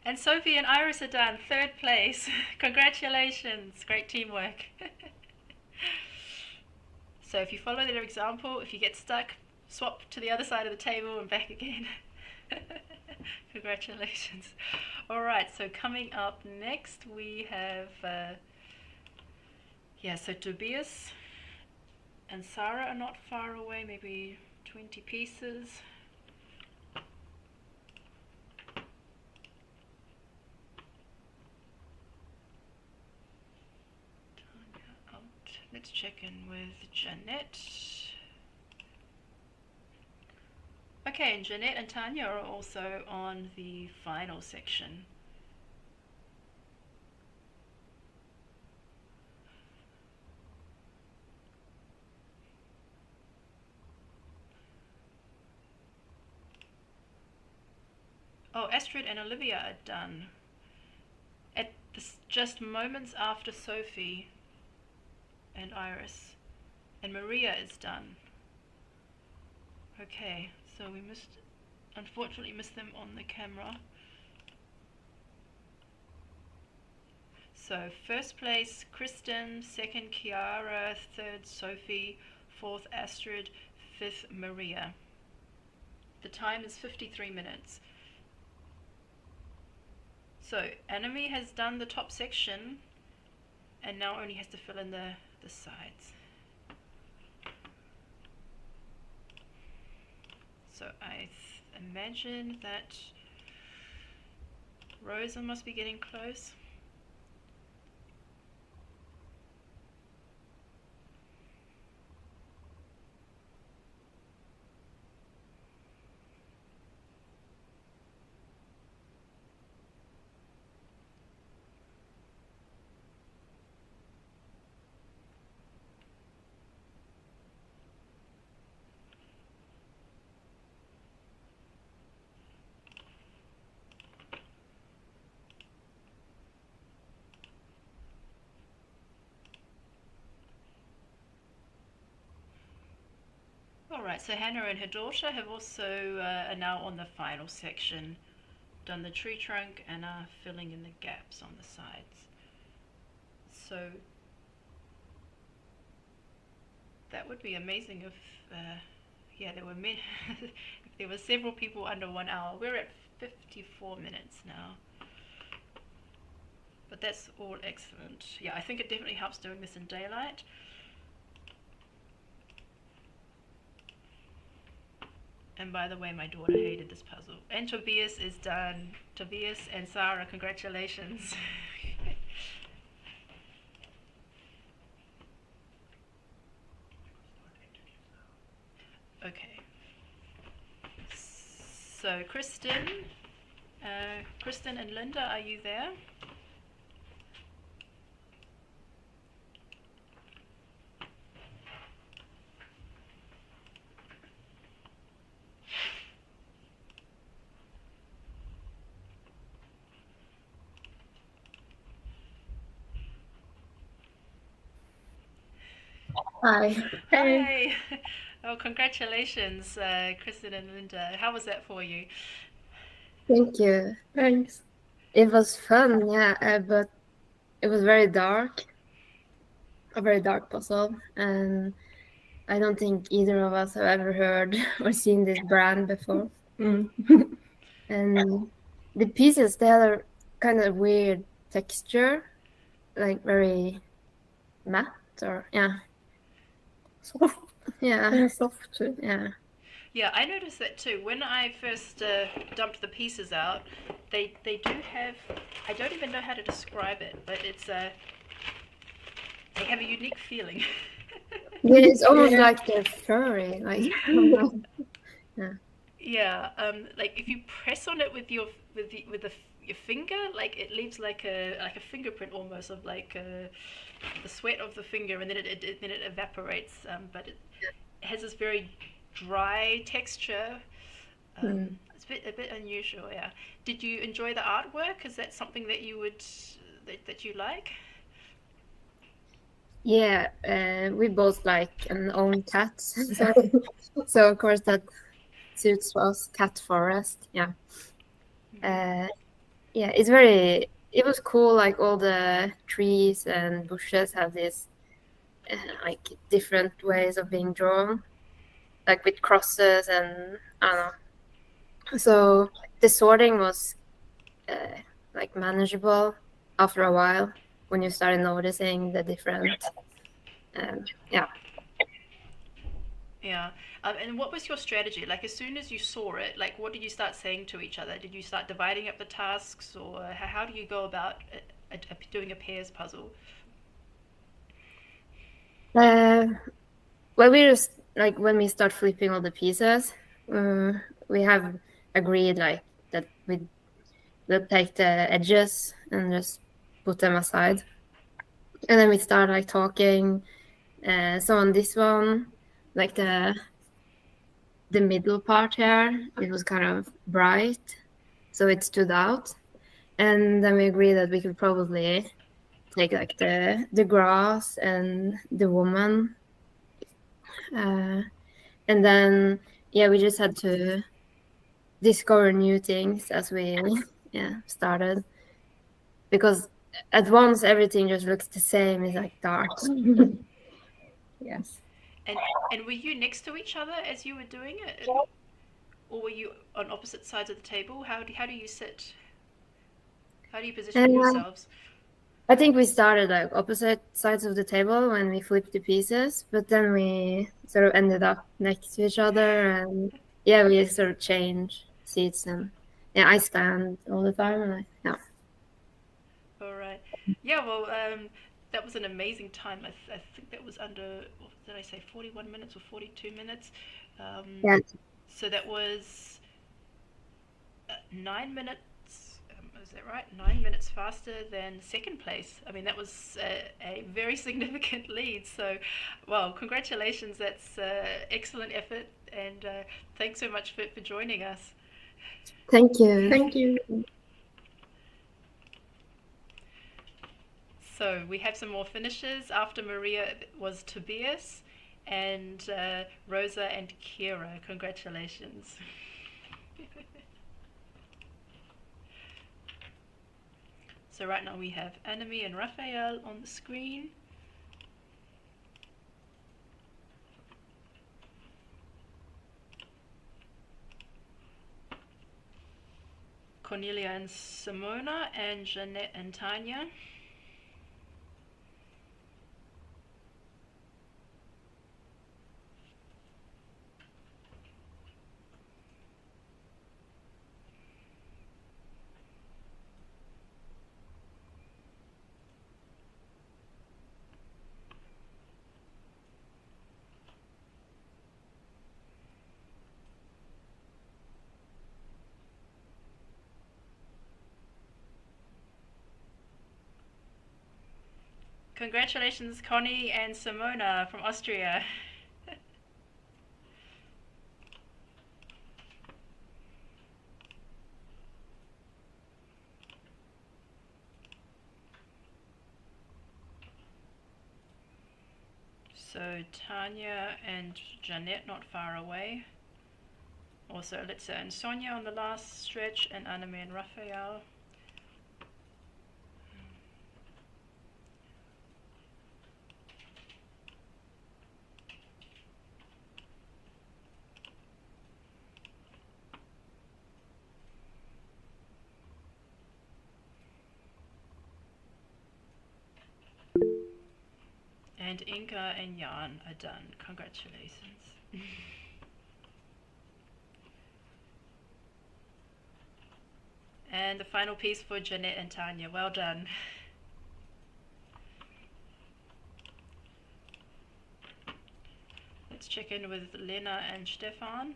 And Sophie and Iris are done, third place. Congratulations, great teamwork. So if you follow their example, if you get stuck, swap to the other side of the table and back again. Congratulations. Alright, so coming up next we have, so Tobias and Sarah are not far away, maybe 20 pieces. Let's check in with Jeanette. Okay, and Jeanette and Tanya are also on the final section. Oh, Astrid and Olivia are done. At this, just moments after Sophie and Iris, and Maria is done. Okay, so we unfortunately missed them on the camera. So first place Kristen, second Chiara, third Sophie, fourth Astrid, fifth Maria. The time is 53 minutes. So Anami has done the top section and now only has to fill in the sides. So I imagine that Rosa must be getting close. right, so Hannah and her daughter have also are now on the final section, done the tree trunk and are filling in the gaps on the sides. So that would be amazing if, there were many, if there were several people under 1 hour. We're at 54 minutes now. But that's all excellent. Yeah, I think it definitely helps doing this in daylight. And by the way, my daughter hated this puzzle. And Tobias is done. Tobias and Sarah, congratulations. Okay. So Kristen and Linda, are you there? Hi. Hi. Oh, congratulations, Kristen and Linda. How was that for you? Thank you. Thanks. It was fun, yeah, but it was very dark, a very dark puzzle, and I don't think either of us have ever heard or seen this brand before. Mm. And the pieces, they had a kind of weird texture, like very matte or Soft. yeah, Soft too. yeah. Yeah, I noticed that too. When I first dumped the pieces out, they do have, I don't even know how to describe it, but it's they have a unique feeling. Yeah, it's almost Yeah. like they're furry, like Yeah, like if you press on it with your your finger, like it leaves like a fingerprint almost of like the sweat of the finger, and then it evaporates. But it has this very dry texture. It's a bit unusual. Yeah. Did you enjoy the artwork? Is that something that you would that you like? Yeah, we both like and own cats, so of course that suits us. Cat forest, yeah. Yeah, it's very. It was cool. Like all the trees and bushes have this like different ways of being drawn, like with crosses and I don't know. So the sorting was like manageable after a while when you started noticing the different. Yeah. Yeah. And what was your strategy? Like, as soon as you saw it, like, what did you start saying to each other? Did you start dividing up the tasks, or how do you go about doing a pairs puzzle? Well, we just like when we start flipping all the pieces, we have agreed like that we'll take the edges and just put them aside, and then we start like talking. So on this one, like the middle part here, it was kind of bright, so it stood out, and then we agreed that we could probably take like the grass and the woman. And then we just had to discover new things as we started, because at once everything just looks the same. It's like dark. Yes. And were you next to each other as you were doing it, or were you on opposite sides of the table? How do you sit? How do you position yourselves? I think we started like opposite sides of the table when we flipped the pieces, but then we sort of ended up next to each other, and we sort of change seats, and I stand all the time, and All right. Yeah. Well, that was an amazing time. I think that was under, what did I say, 41 minutes or 42 minutes? Yeah. So that was 9 minutes. Is that right? 9 minutes faster than second place. I mean, that was a very significant lead. So, well, congratulations. That's excellent effort. And thanks so much for joining us. Thank you. Thank you. So we have some more finishes. After Maria was Tobias, And Rosa and Kira, congratulations. So right now we have Anime and Raphael on the screen. Cornelia and Simona, and Jeanette and Tanya. Congratulations, Connie and Simona from Austria. So Tanya and Jeanette not far away. Also Litsa and Sonia on the last stretch, and Anime and Raphael. And Inga and Jan are done. Congratulations. And the final piece for Jeanette and Tanya. Well done. Let's check in with Lena and Stefan.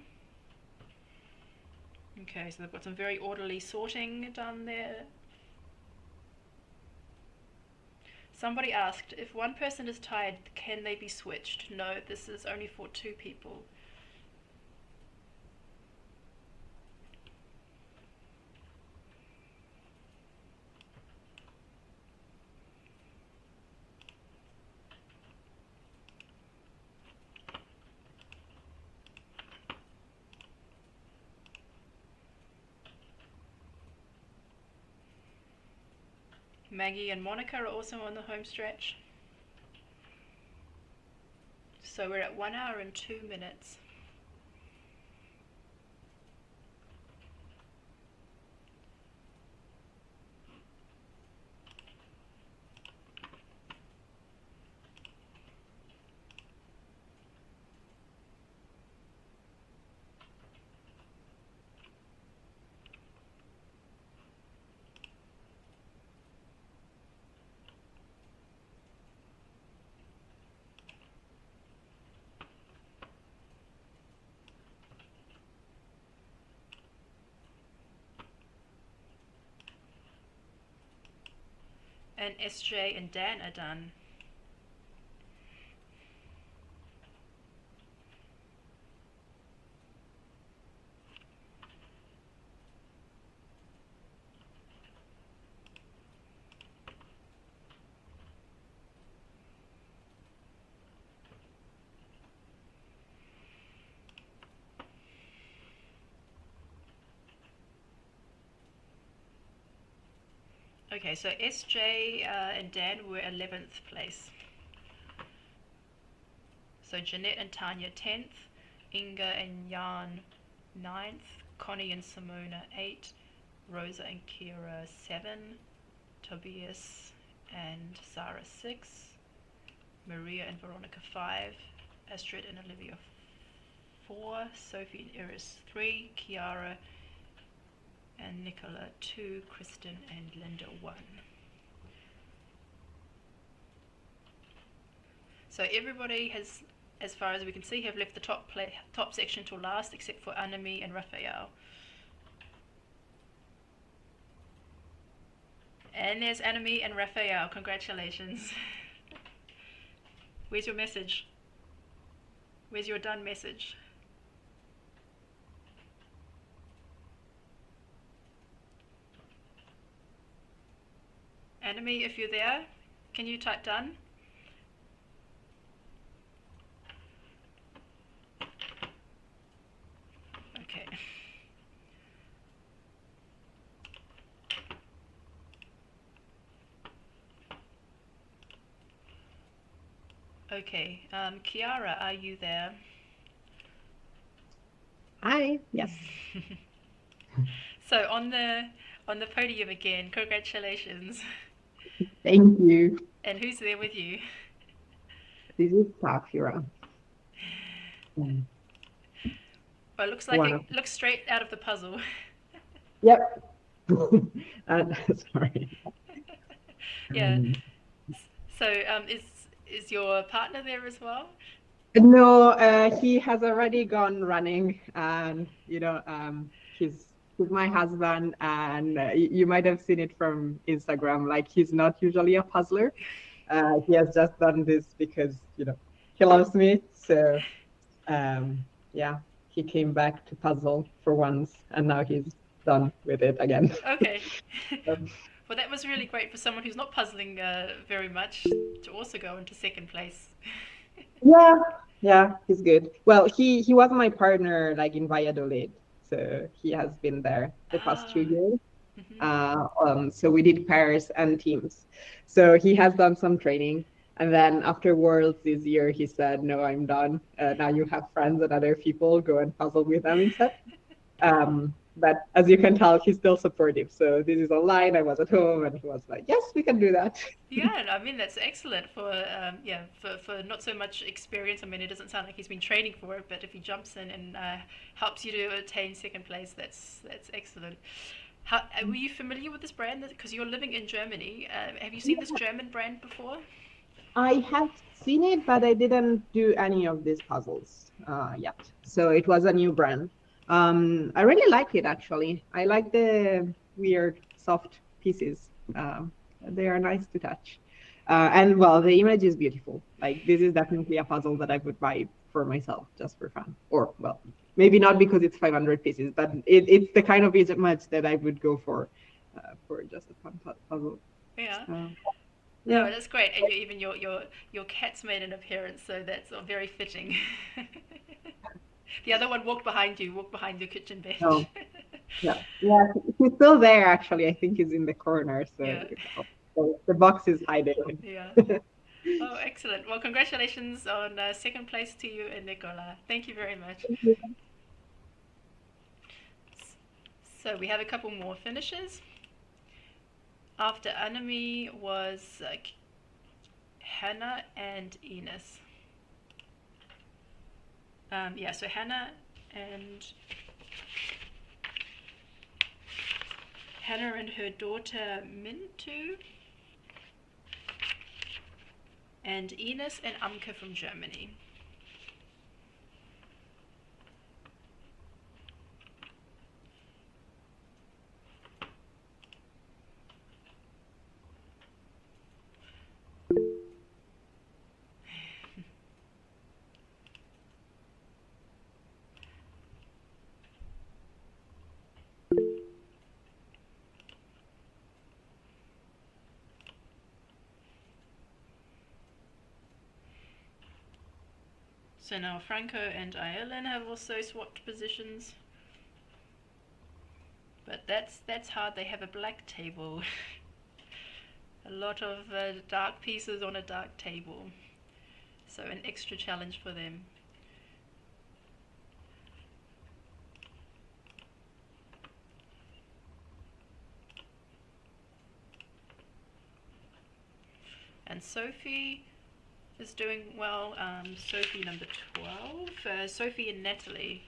Okay, so they've got some very orderly sorting done there. Somebody asked, if one person is tired, can they be switched? No, this is only for 2 people. Maggie and Monica are also on the home stretch. So we're at 1 hour and 2 minutes. And SJ and Dan are done. Okay, so SJ and Dan were 11th place. So Jeanette and Tanya 10th, Inga and Jan 9th, Connie and Simona 8, Rosa and Kira 7, Tobias and Sarah 6, Maria and Veronica 5, Astrid and Olivia 4, Sophie and Iris 3, Kiara and Nicola 2, Kristen and Linda 1. So everybody has, as far as we can see, have left the top section till last, except for Anami and Raphael. And there's Anami and Raphael. Congratulations. Where's your message? Where's your done message? Anime, if you're there, can you type done? Okay. Kiara, are you there? Hi. Yes. So on the podium again, congratulations. Thank you. And who's there with you? This is Sakura. Mm. Well, it looks like One it of looks straight out of the puzzle. Yep. Sorry. Yeah. Um, So is your partner there as well? no, he has already gone running, and he's my husband, and you might have seen it from Instagram. Like he's not usually a puzzler. He has just done this because he loves me. So yeah, he came back to puzzle for once, and now he's done with it again. Okay. Um, Well, that was really great for someone who's not puzzling very much to also go into second place. Yeah, yeah, he's good. Well, he was my partner like in Valladolid, so he has been there the past Ah. 2 years. Hmm. So we did pairs and teams. So he has done some training, and then after Worlds this year, he said, "No, I'm done. Now you have friends and other people. Go and puzzle with them instead." But as you can tell, he's still supportive. So this is online. I was at home, and he was like, "Yes, we can do that." Yeah, I mean that's excellent for for not so much experience. I mean, it doesn't sound like he's been training for it, but if he jumps in and helps you to attain second place, that's excellent. Were you familiar with this brand? Because you're living in Germany. Have you seen this German brand before? I have seen it, but I didn't do any of these puzzles yet. So it was a new brand. I really like it actually. I like the weird soft pieces. They are nice to touch. And well, the image is beautiful. Like this is definitely a puzzle that I would buy for myself just for fun. Or well, maybe not because it's 500 pieces, but it's the kind of image that I would go for just a fun puzzle. Yeah. So, No, yeah. that's great, and even your cat's made an appearance, so that's very fitting. The other one walked behind your kitchen bench. No. Yeah, yeah, he's still there actually. I think he's in the corner, Yeah, so the box is hiding. yeah. Oh, excellent. Well, congratulations on second place to you and Nicola. Thank you very much. So we have a couple more finishes. After Anami was Hannah and Enos. Yeah, so Hannah and her daughter Mintu, and Enos and Amke from Germany. So now Franco and Ayelen have also swapped positions. But that's hard. They have a black table. A lot of dark pieces on a dark table. So an extra challenge for them. And Sophie is doing well. Sophie number 12. Sophie and Natalie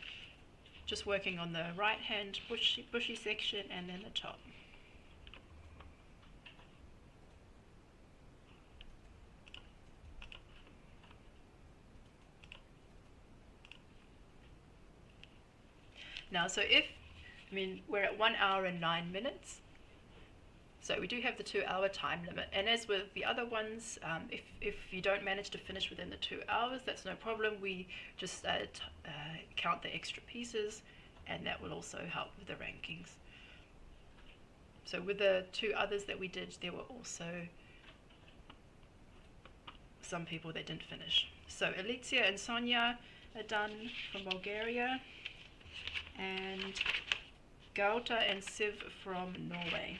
just working on the right hand bushy section and then the top. Now, we're at 1 hour and 9 minutes. So we do have the 2 hour time limit. And as with the other ones, if you don't manage to finish within the 2 hours, that's no problem. We just count the extra pieces, and that will also help with the rankings. So with the 2 others that we did, there were also some people that didn't finish. So Alicia and Sonia are done from Bulgaria, and Gauta and Siv from Norway.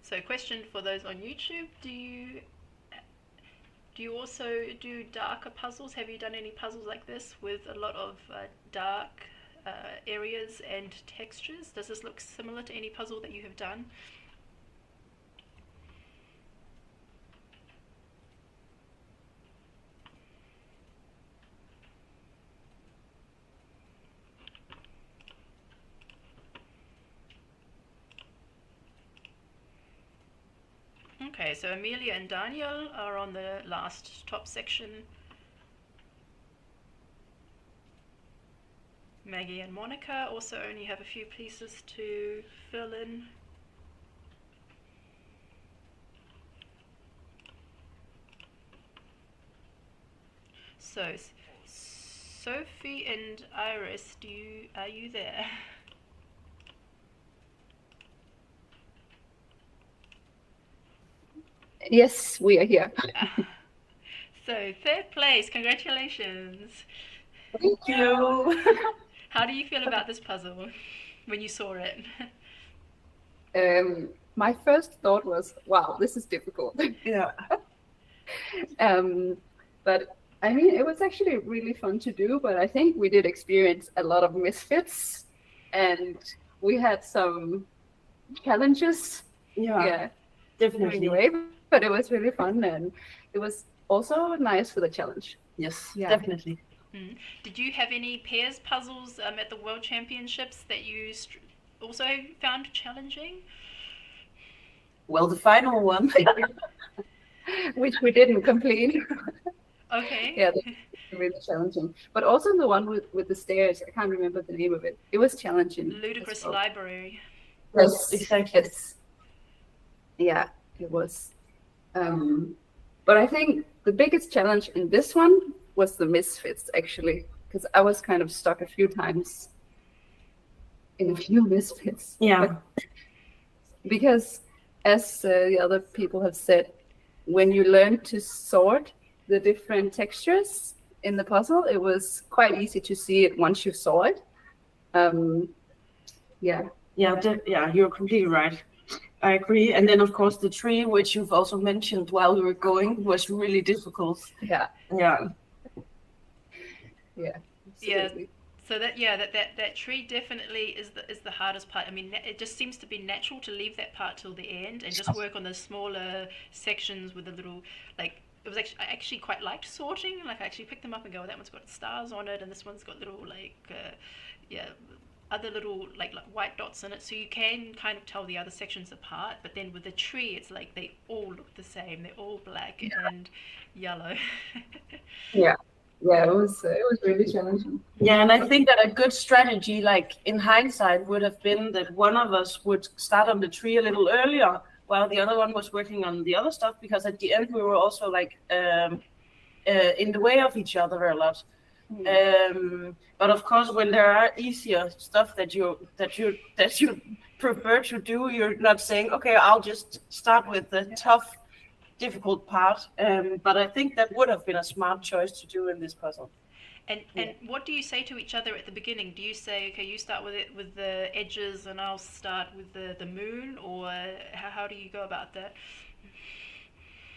So, question for those on YouTube: Do you also do darker puzzles? Have you done any puzzles like this with a lot of dark areas and textures? Does this look similar to any puzzle that you have done? Okay, so Amelia and Daniel are on the last top section. Maggie and Monica also only have a few pieces to fill in. So, Sophie and Iris, are you there? Yes, we are here. So, third place, congratulations. Thank you. How do you feel about this puzzle when you saw it? My first thought was, wow, this is difficult. Yeah. But I mean, it was actually really fun to do, but I think we did experience a lot of misfits and we had some challenges. Yeah, definitely. Anyway, but it was really fun and it was also nice for the challenge. Yes, Yeah. definitely. Did you have any pairs puzzles at the World Championships that you also found challenging? Well, the final one. Which we didn't complete. Okay. Yeah, that was really challenging. But also the one with the stairs, I can't remember the name of it. It was challenging. Ludicrous as well. Library. Yes, Exactly. yes. Yeah, it was. But I think the biggest challenge in this one was the misfits, actually, because I was kind of stuck a few times in a few misfits. Yeah. Because as the other people have said, when you learn to sort the different textures in the puzzle, it was quite easy to see it once you saw it. Yeah. Yeah, you're completely right. I agree. And then, of course, the tree, which you've also mentioned while we were going, was really difficult. Yeah. Yeah. Yeah. Yeah. Absolutely. So that tree definitely is the hardest part. I mean, it just seems to be natural to leave that part till the end and just work on the smaller sections with the little, like, it was actually, I actually quite liked sorting. Like, I actually picked them up and go, oh, that one's got stars on it and this one's got little, like, other little like white dots in it, so you can kind of tell the other sections apart. But then with the tree, it's like they all look the same. They're all black and yellow. Yeah, it was really challenging. Yeah, and I think that a good strategy, like in hindsight, would have been that one of us would start on the tree a little earlier while the other one was working on the other stuff, because at the end we were also like in the way of each other a lot. But of course, when there are easier stuff that you prefer to do, you're not saying, okay, I'll just start with the tough, difficult part. But I think that would have been a smart choice to do in this puzzle. And what do you say to each other at the beginning? Do you say, okay, you start with the edges and I'll start with the moon, or how do you go about that?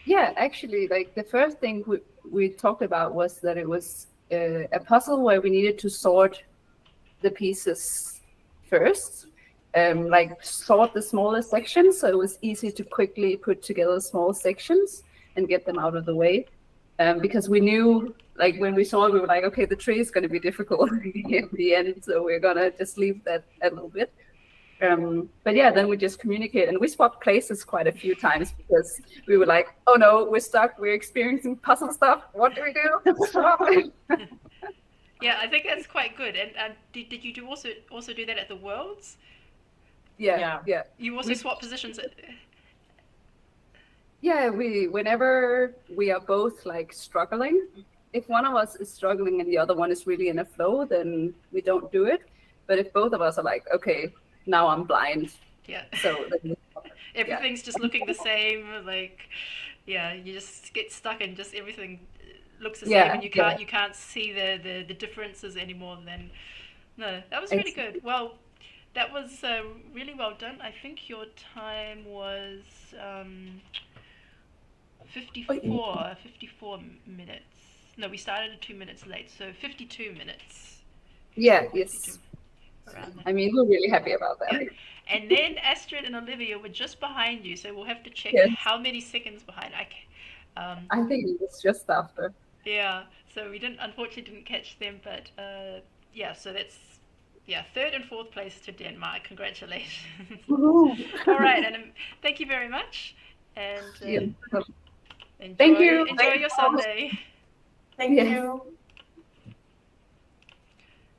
Yeah, actually, like the first thing we talked about was that it was a puzzle where we needed to sort the pieces first, like sort the smaller sections, so it was easy to quickly put together small sections and get them out of the way. Because we knew, like when we saw it, we were like, okay, the tree is going to be difficult in the end, so we're gonna just leave that a little bit. But yeah, then we just communicate, and we swapped places quite a few times because we were like, oh no, we're stuck, we're experiencing puzzle stuff, what do we do? Swap. Yeah, I think that's quite good. And did you also do that at the Worlds? Yeah. You also swap positions Yeah, whenever we are both like struggling, if one of us is struggling and the other one is really in a flow, then we don't do it. But if both of us are like, okay, now I'm blind. Yeah. So everything's just looking the same. Like, yeah, you just get stuck and just everything looks the same, and you can't see the differences anymore. Then, no, that was really good. Well, that was really well done. I think your time was 54 minutes. No, we started 2 minutes late, so 52 minutes. Yeah, 52, yes. around there. I mean, we're really happy about that. Yeah. And then Astrid and Olivia were just behind you, so we'll have to check Yes. how many seconds behind. I think it was just after. Yeah, so we unfortunately didn't catch them, but yeah, so that's third and fourth place to Denmark. Congratulations. Woohoo! All right, and thank you very much, and Yeah. enjoy Thank you. enjoy your Sunday. Thank Yes. you.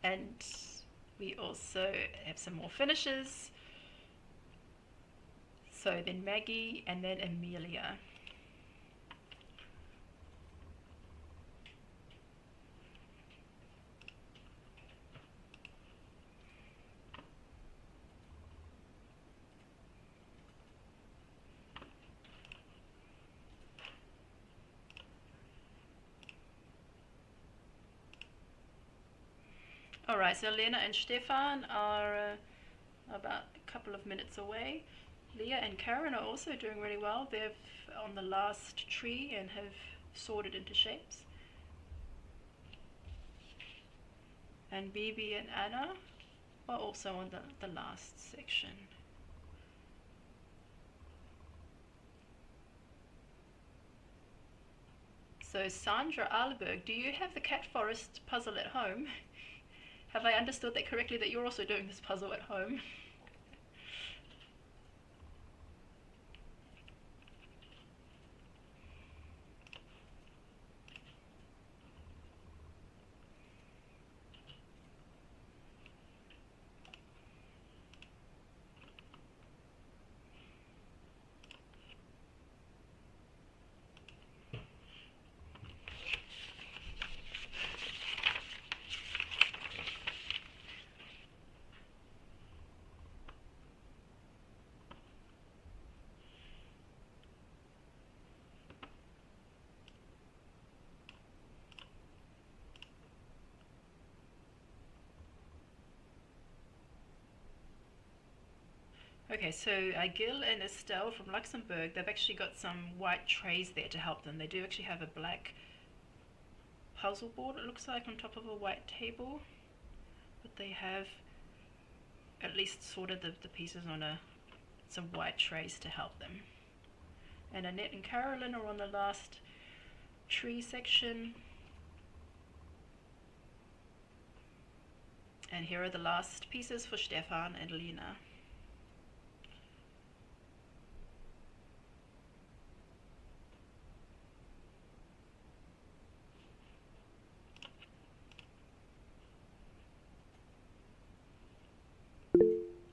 And we also have some more finishes. So then Maggie and then Amelia. All right, so Lena and Stefan are about a couple of minutes away. Leah and Karen are also doing really well. They're on the last tree and have sorted into shapes. And Bibi and Anna are also on the last section. So Sandra Alberg, do you have the cat forest puzzle at home? Have I understood that correctly, that you're also doing this puzzle at home? Okay, so Gil and Estelle from Luxembourg, they've actually got some white trays there to help them. They do actually have a black puzzle board, it looks like, on top of a white table, but they have at least sorted the pieces on some white trays to help them. And Annette and Carolyn are on the last tree section. And here are the last pieces for Stefan and Lena.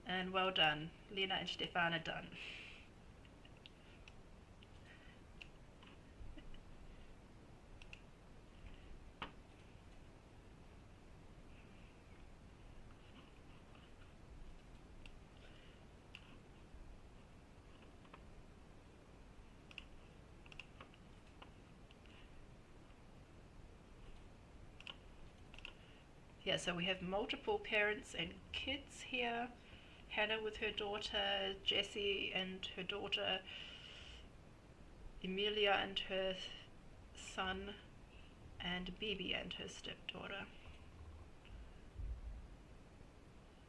And well done. Lena and Stefan are done. Yeah, so we have multiple parents and kids here. Hannah with her daughter, Jessie and her daughter, Emilia and her son, and Bibi and her stepdaughter.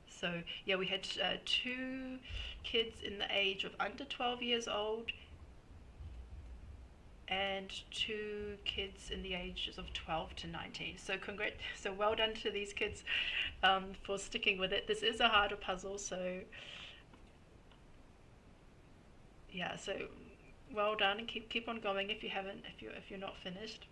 So yeah, we had 2 kids in the age of under 12 years old and 2 kids in the ages of 12 to 19. So well done to these kids for sticking with it. This is a harder puzzle, so yeah, so well done, and keep on going if you're not finished.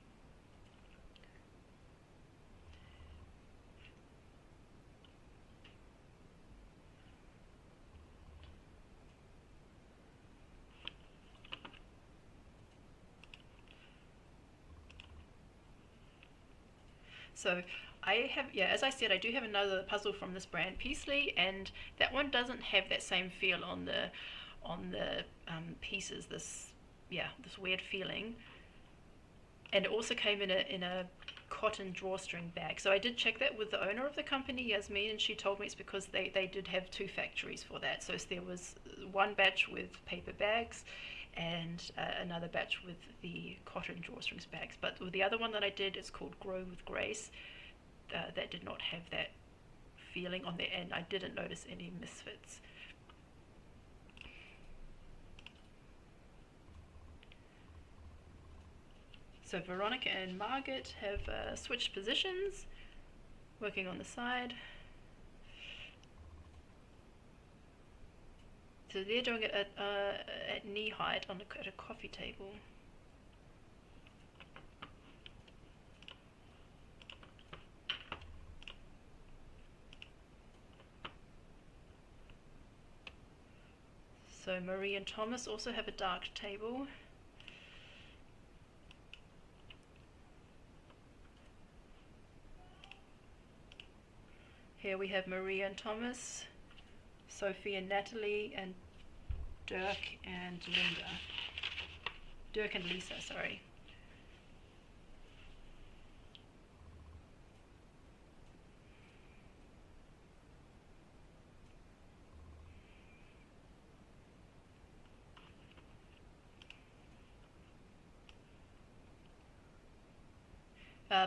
So I have, yeah, as I said, I do have another puzzle from this brand, Peasley, and that one doesn't have that same feel on the pieces. This weird feeling, and it also came in a cotton drawstring bag. So I did check that with the owner of the company, Yasmin, and she told me it's because they did have 2 factories for that. So there was one batch with paper bags and another batch with the cotton drawstrings bags. But with the other one that I did, it's called Grow with Grace. That did not have that feeling on the end. I didn't notice any misfits. So Veronica and Margaret have switched positions, working on the side. So they're doing it at knee height at a coffee table. So Marie and Thomas also have a dark table. Here we have Marie and Thomas, Sophie and Natalie, and Dirk and Linda. Dirk and Lisa, sorry.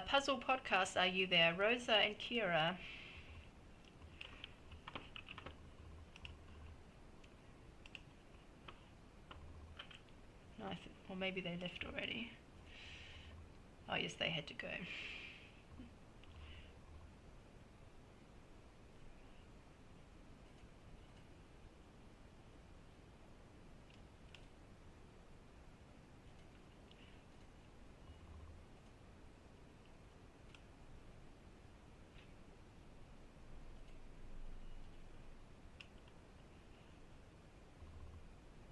Puzzle Podcast, are you there? Rosa and Kira. No, or maybe they left already. Oh yes, they had to go.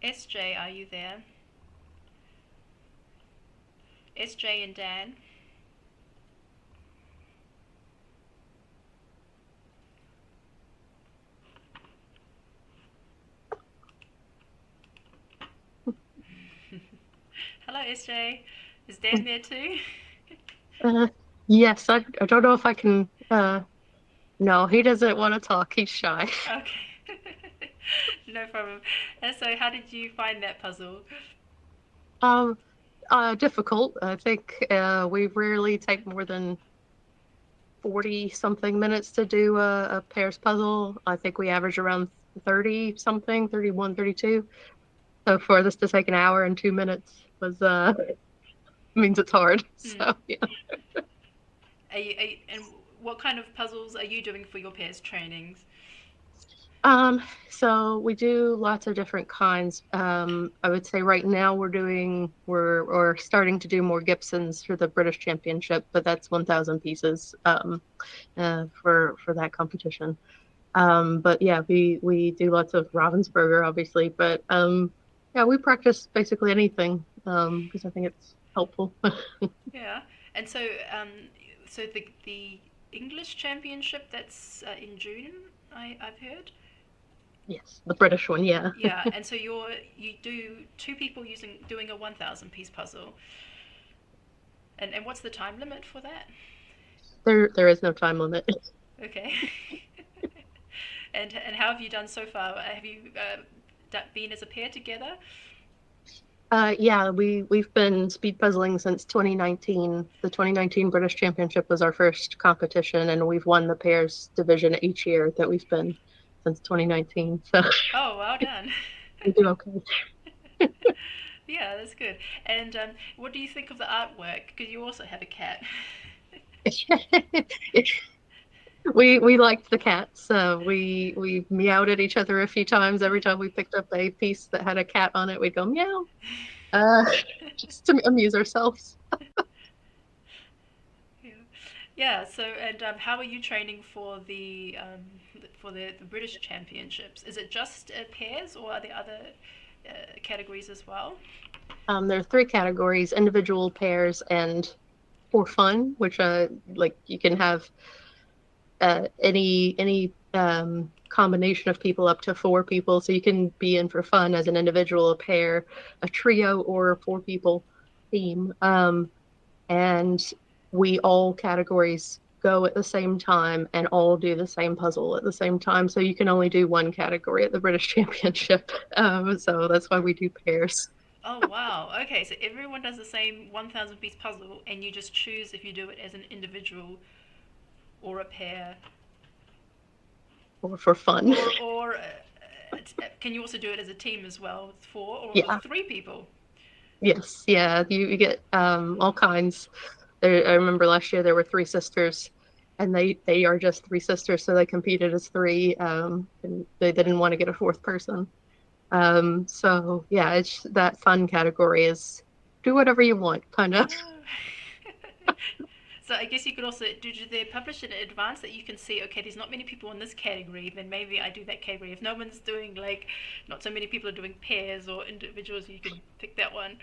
SJ, are you there? SJ and Dan. Hello, SJ. Is Dan there too? Yes, I don't know if I can. No, he doesn't want to talk. He's shy. Okay. No problem. And so how did you find that puzzle? Difficult. I think we rarely take more than 40 something minutes to do a pairs puzzle. I think we average around 30 something, 31, 32. So for this to take an hour and 2 minutes was means it's hard. So yeah. And what kind of puzzles are you doing for your pairs trainings? So we do lots of different kinds. I would say right now we're starting to do more Gibsons for the British Championship, but that's 1,000 pieces for that competition. But yeah, we do lots of Ravensburger, obviously, but yeah, we practice basically anything because I think it's helpful. Yeah, and so so the English Championship, that's in June, I've heard. Yes, the British one, yeah. Yeah, and so you do 2 people doing a 1,000 piece puzzle. And what's the time limit for that? There is no time limit. Okay. And how have you done so far? Have you been as a pair together? Yeah, we've been speed puzzling since 2019. The 2019 British Championship was our first competition, and we've won the pairs division each year that we've been since 2019. So Oh, well done. we do okay. Yeah, that's good. And what do you think of the artwork? Because you also have a cat. We liked the cats. We meowed at each other a few times. Every time we picked up a piece that had a cat on it, we'd go meow, just to amuse ourselves. Yeah. So, and how are you training for the British Championships? Is it just pairs, or are there other categories as well? There are 3 categories: individual, pairs, and for fun, which like you can have any combination of people up to 4 people. So you can be in for fun as an individual, a pair, a trio, or a 4 people team. And we all categories go at the same time and all do the same puzzle at the same time. So you can only do one category at the British Championship. So that's why we do pairs. Oh wow. Okay, so everyone does the same 1,000 piece puzzle, and you just choose if you do it as an individual or a pair, Or for fun. or can you also do it as a team as well, with 4 or Yeah. 3 people? Yes, yeah, you get all kinds. I remember last year there were 3 sisters, and they are just 3 sisters, so they competed as 3, and they didn't want to get a 4th person. So yeah, it's that fun category is do whatever you want, kind of. Oh. So I guess you could also do they publish in advance that you can see, okay, there's not many people in this category, then maybe I do that category. If no one's doing, like, not so many people are doing pairs or individuals, you could pick that one.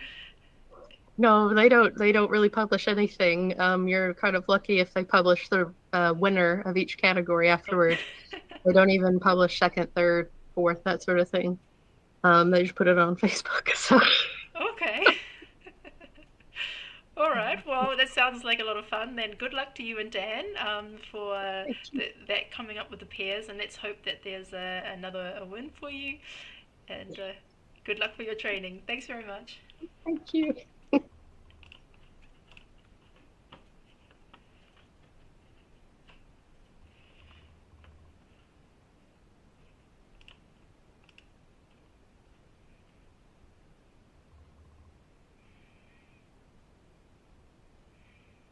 No, they don't. They don't really publish anything. You're kind of lucky if they publish the winner of each category afterward. They don't even publish second, third, fourth, that sort of thing. They just put it on Facebook. So Okay. All right. Well, that sounds like a lot of fun. Then good luck to you and Dan for that coming up with the pairs, and let's hope that there's another win for you. And good luck for your training. Thanks very much. thank you.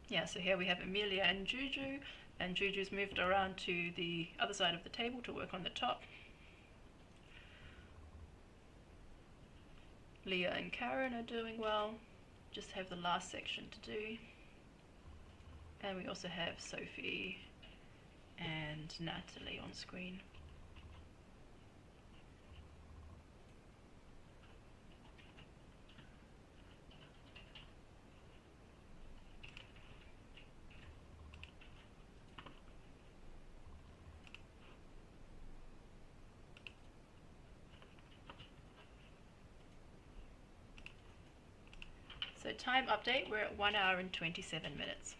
Yeah, so here we have Amelia and Juju, and Juju's moved around to the other side of the table to work on the top. Leah and Karen are doing well, just have the last section to do. And we also have Sophie and Natalie on screen. So time update, we're at 1 hour and 27 minutes.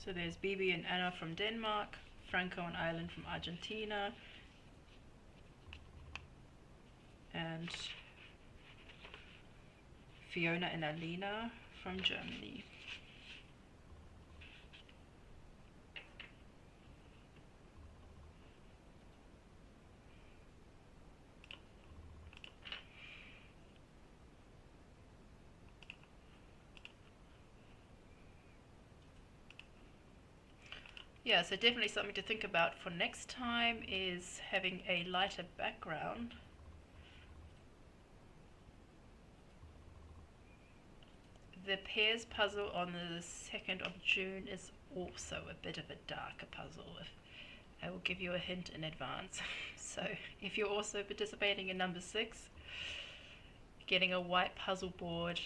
So there's Bibi and Anna from Denmark, Franco and Ireland from Argentina, and Fiona and Alina from Germany. Yeah, so definitely something to think about for next time is having a lighter background. The pairs puzzle on the 2nd of June is also a bit of a darker puzzle. I will give you a hint in advance. So if you're also participating in number 6, getting a white puzzle board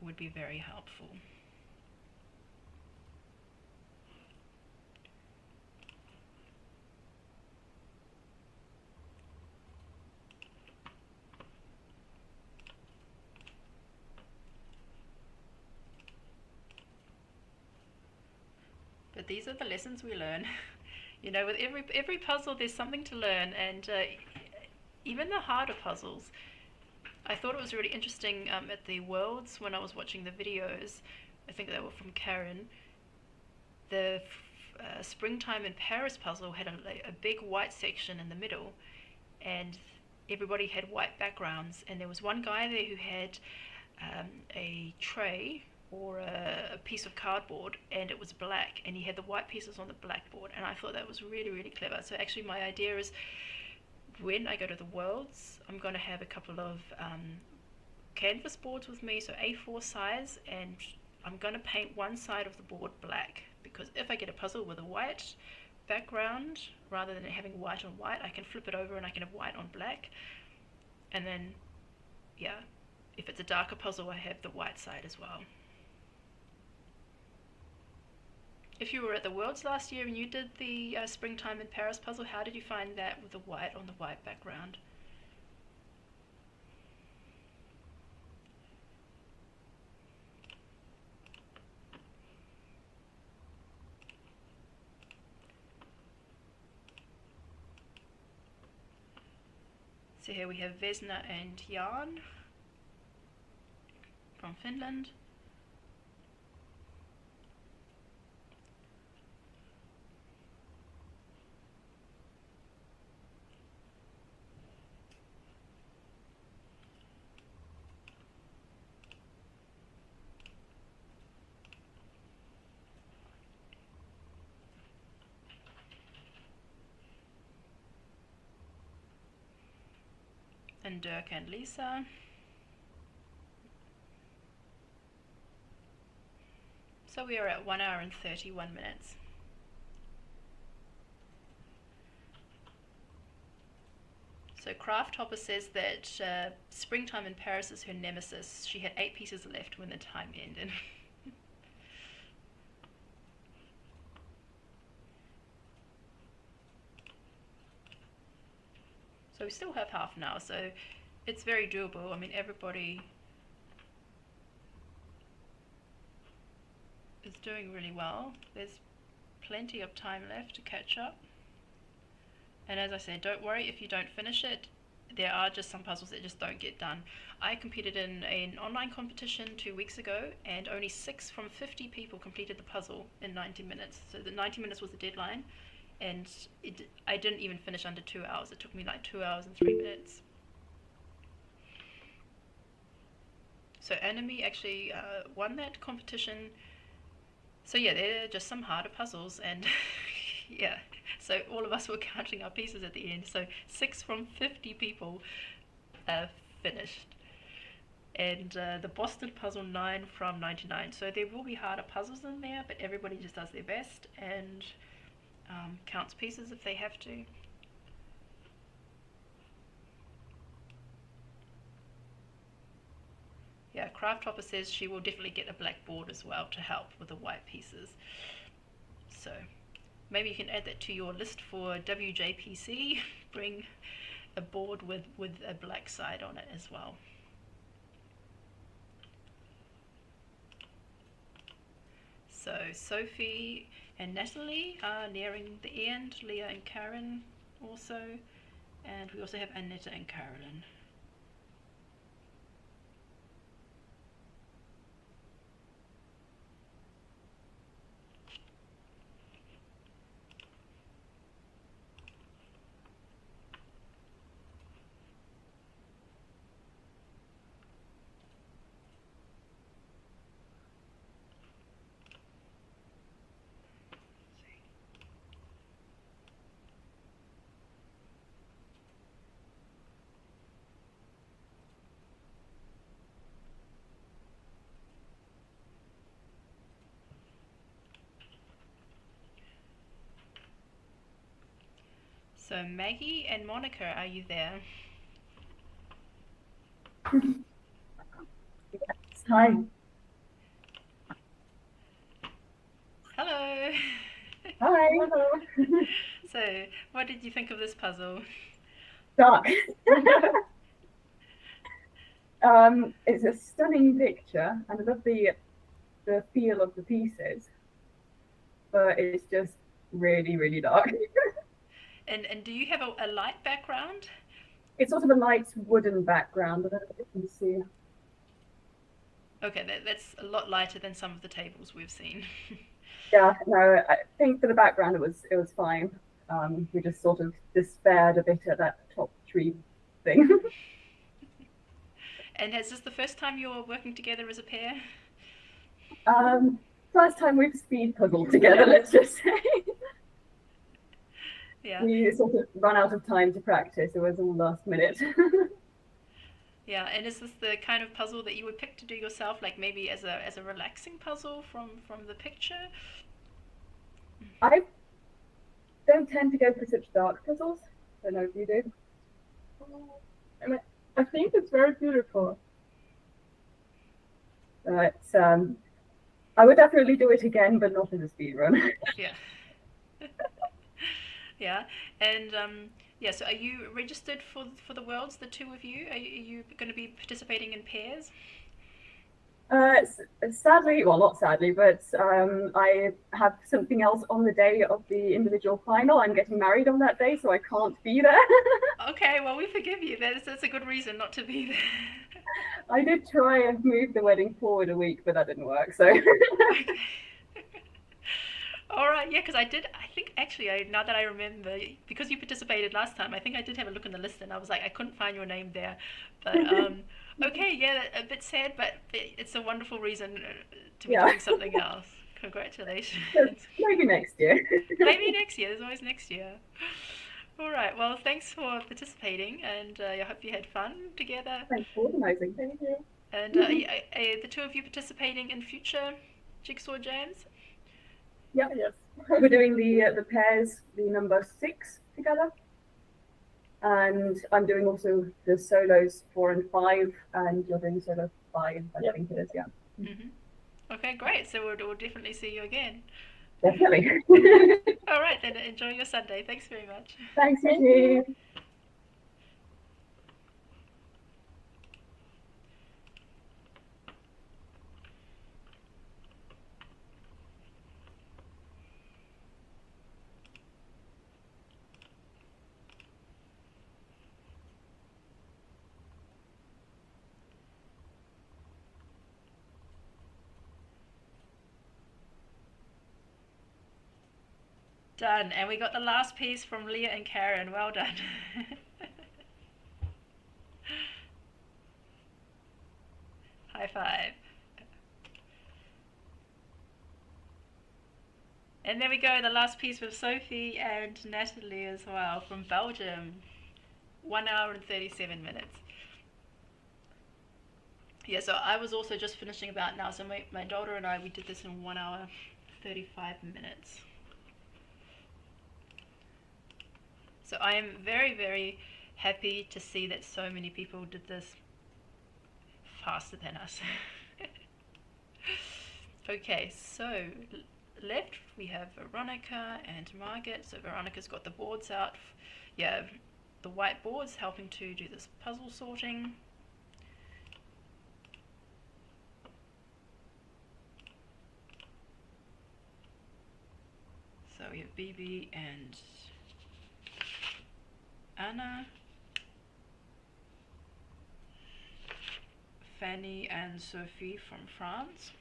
would be very helpful. But these are the lessons we learn. You know, with every puzzle there's something to learn, and even the harder puzzles, I thought it was really interesting at the Worlds when I was watching the videos. I think they were from Karen. The Springtime in Paris puzzle had a big white section in the middle, and everybody had white backgrounds. And there was one guy there who had a tray or a piece of cardboard, and it was black, and he had the white pieces on the blackboard. And I thought that was really, really clever. So actually, my idea is, when I go to the Worlds, I'm going to have a couple of canvas boards with me, so A4 size, and I'm going to paint one side of the board black, because if I get a puzzle with a white background, rather than having white on white, I can flip it over and I can have white on black. And then, yeah, if it's a darker puzzle, I have the white side as well. If you were at the Worlds last year and you did the Springtime in Paris puzzle, how did you find that with the white on the white background? So here we have Vesna and Jan from Finland. And Dirk and Lisa. So we are at 1 hour and 31 minutes. So Craft Hopper says that Springtime in Paris is her nemesis. She had 8 pieces left when the time ended. So we still have half an hour, so it's very doable. I mean, everybody is doing really well. There's plenty of time left to catch up. And as I said, don't worry if you don't finish it. There are just some puzzles that just don't get done. I competed in an online competition 2 weeks ago, and only 6 from 50 people completed the puzzle in 90 minutes. So the 90 minutes was the deadline. And I didn't even finish under 2 hours. It took me like 2 hours and 3 minutes. So Enemy actually won that competition. So yeah, they're just some harder puzzles, and yeah. So all of us were counting our pieces at the end. So 6 from 50 people finished. And the Boston puzzle 9 from 99. So there will be harder puzzles in there, but everybody just does their best and counts pieces if they have to. Yeah, Craft Hopper says she will definitely get a black board as well to help with the white pieces. So maybe you can add that to your list for WJPC. Bring a board with a black side on it as well. So Sophie and Natalie are nearing the end, Leah and Karen also, and we also have Annetta and Carolyn. So Maggie and Monica, are you there? Hi. Hello. Hi. Hello. So what did you think of this puzzle? Dark. It's a stunning picture, and I love the feel of the pieces, but it's just really, really dark. And do you have a light background? It's sort of a light wooden background. I don't know if you can see. Okay, that's a lot lighter than some of the tables we've seen. Yeah, no, I think for the background it was fine. We just sort of despaired a bit at that top tree thing. And is this the first time you're working together as a pair? First time we've speed puzzled together, let's just say. Yeah. We sort of run out of time to practice. It was all last minute. Yeah, and is this the kind of puzzle that you would pick to do yourself, like maybe as a relaxing puzzle from the picture? I don't tend to go for such dark puzzles. I don't know if you do. I think it's very beautiful. I would definitely do it again, but not as a speed run. Yeah. Yeah, and yeah. So, are you registered for the Worlds, the two of you? Are you going to be participating in pairs? Sadly, well, not sadly, but I have something else on the day of the individual final. I'm getting married on that day, so I can't be there. Okay, well, we forgive you. That's a good reason not to be there. I did try and move the wedding forward a week, but that didn't work. So. Okay. All right, yeah, because I think actually, now that I remember, because you participated last time, I think I did have a look in the list and I was like, I couldn't find your name there. But, okay, yeah, a bit sad, but it's a wonderful reason to be doing something else. Congratulations. Maybe next year. Maybe next year, there's always next year. All right, well, thanks for participating and I hope you had fun together. Thanks for organising. Thank you. And are the two of you participating in future Jigsaw Jams? Yeah, yes. We're doing the pairs, the number 6 together. And I'm doing also the solos 4 and 5, and you're doing solo 5, I think it is, yeah. Mm-hmm. Okay, great. So we'll definitely see you again. Definitely. All right, then enjoy your Sunday. Thanks very much. Thanks, you. Done. And we got the last piece from Leah and Karen. Well done. High five. And there we go, the last piece with Sophie and Natalie as well from Belgium. 1 hour and 37 minutes. Yeah, so I was also just finishing about now. So my daughter and I, we did this in 1 hour 35 minutes. So I am very, very happy to see that so many people did this faster than us. Okay, so left we have Veronica and Margaret. So Veronica's got the boards out. Yeah, the white boards helping to do this puzzle sorting. So we have Bibi and Anna, Fanny and Sophie from France.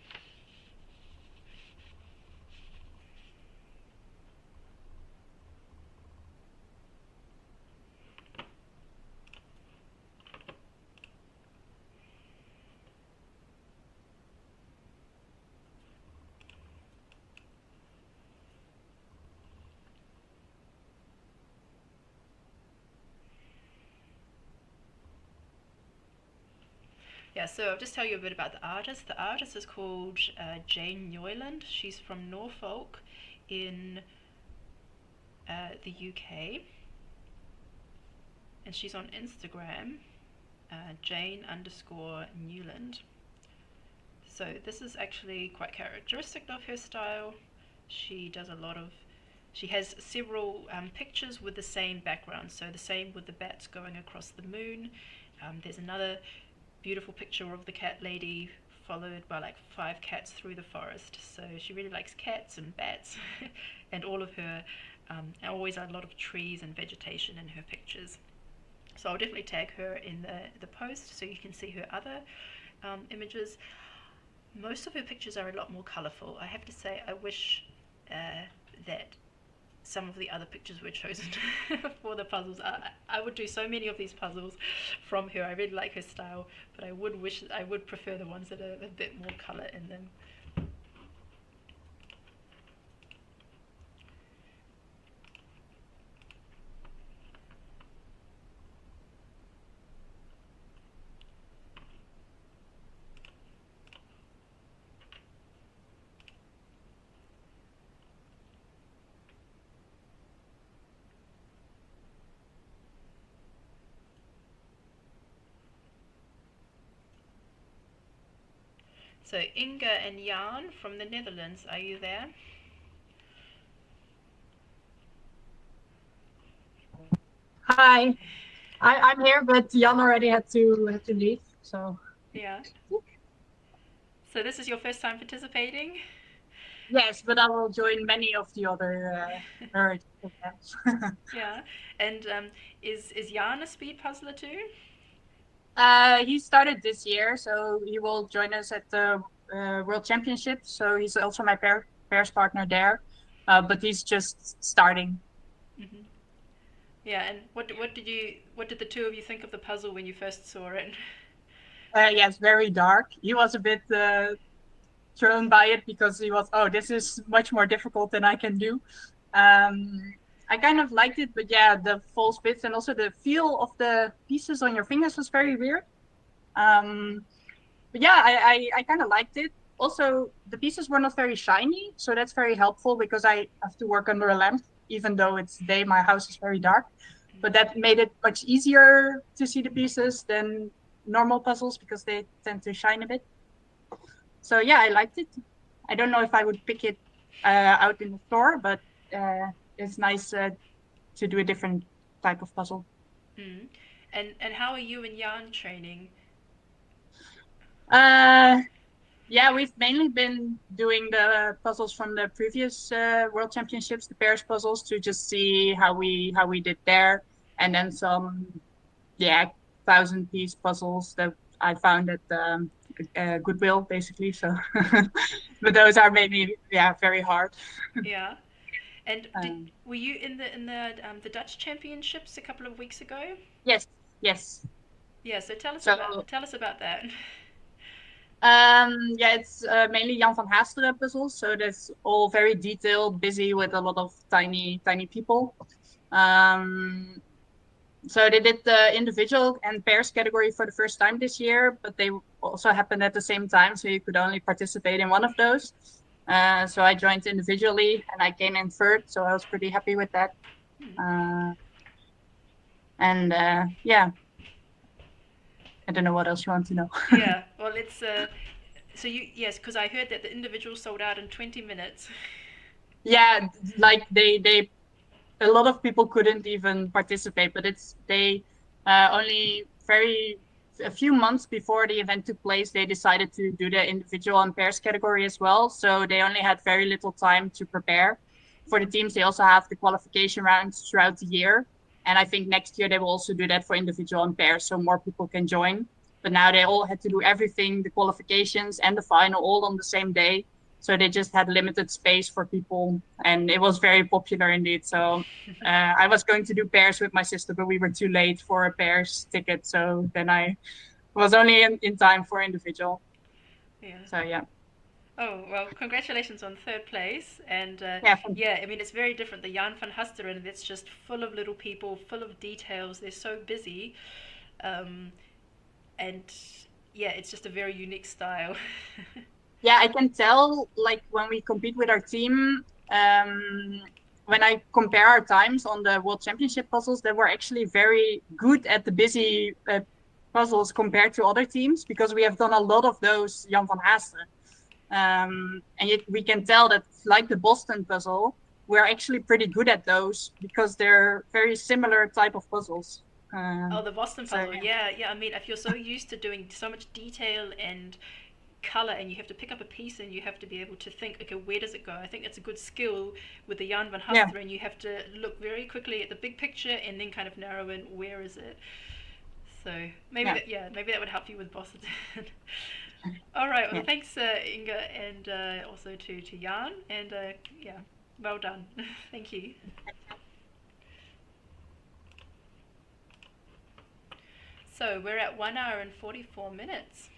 Yeah, so I'll just tell you a bit about the artist. The artist is called Jane Newland. She's from Norfolk in the UK. And she's on Instagram, Jane_Newland. So this is actually quite characteristic of her style. She has several pictures with the same background. So the same with the bats going across the moon. There's another beautiful picture of the cat lady followed by like 5 cats through the forest. So she really likes cats and bats and all of her always a lot of trees and vegetation in her pictures. So I'll definitely tag her in the post so you can see her other images. Most of her pictures are a lot more colourful. I have to say, I wish that some of the other pictures were chosen for the puzzles. I would do so many of these puzzles from her. I really like her style, but I would prefer the ones that are a bit more colour in them. So Inga and Jan from the Netherlands, are you there? Hi, I'm here, but Jan already had to leave. So Yeah. So this is your first time participating? yes, but I will join many of the other events. Yeah. And is Jan a speed puzzler too? He started this year, so he will join us at the World Championship. So he's also my pairs partner there, but he's just starting. Mm-hmm. Yeah. And what did the two of you think of the puzzle when you first saw it? Yes, very dark. He was a bit thrown by it because he was, oh, this is much more difficult than I can do. I kind of liked it, but yeah, the false bits and also the feel of the pieces on your fingers was very weird. But yeah, I kind of liked it. Also, the pieces were not very shiny, so that's very helpful because I have to work under a lamp, even though it's day, my house is very dark. But that made it much easier to see the pieces than normal puzzles because they tend to shine a bit. So yeah, I liked it. I don't know if I would pick it out in the store, but it's nice to do a different type of puzzle. Mm. And how are you and Jan training? Yeah, we've mainly been doing the puzzles from the previous World Championships, the pairs puzzles, to just see how we did there, and then some 1,000-piece puzzles that I found at Goodwill, basically. So, but those are maybe very hard. Yeah. And were you in the Dutch Championships a couple of weeks ago? Yes. Yeah. So tell us about that. It's mainly Jan van Haasteren puzzles, so that's all very detailed, busy with a lot of tiny people. So they did the individual and pairs category for the first time this year, but they also happened at the same time, so you could only participate in one of those. So I joined individually and I came in third, so I was pretty happy with that. Yeah, I don't know what else you want to know. Yeah, well, it's so yes, because I heard that the individual sold out in 20 minutes. Yeah, like they a lot of people couldn't even participate, but they only a few months before the event took place, they decided to do the individual and pairs category as well. So they only had very little time to prepare. For the teams, they also have the qualification rounds throughout the year. And I think next year they will also do that for individual and pairs, so more people can join. But now they all had to do everything, the qualifications and the final, all on the same day. So they just had limited space for people, and it was very popular indeed. So I was going to do pairs with my sister, but we were too late for a pairs ticket. So then I was only in time for individual. Yeah. So yeah. Oh, well, congratulations on third place. And I mean, it's very different. The Jan van Haasteren, it's just full of little people, full of details. They're so busy. And yeah, it's just a very unique style. Yeah, I can tell, like, when we compete with our team, when I compare our times on the World Championship puzzles, they were actually very good at the busy puzzles compared to other teams, because we have done a lot of those Jan van Haasteren. And yet we can tell that, like the Boston puzzle, we're actually pretty good at those because they're very similar type of puzzles. The Boston puzzle, yeah. I mean, if you're so used to doing so much detail and color, and you have to pick up a piece and you have to be able to think, okay, where does it go? I think it's a good skill with the Jan van Yeah. Hasteren. You have to look very quickly at the big picture and then kind of narrow in where is it. So maybe maybe that would help you with Boston. All right, well, thanks Inga, and also to Jan, and yeah, well done. Thank you. So we're at 1 hour and 44 minutes.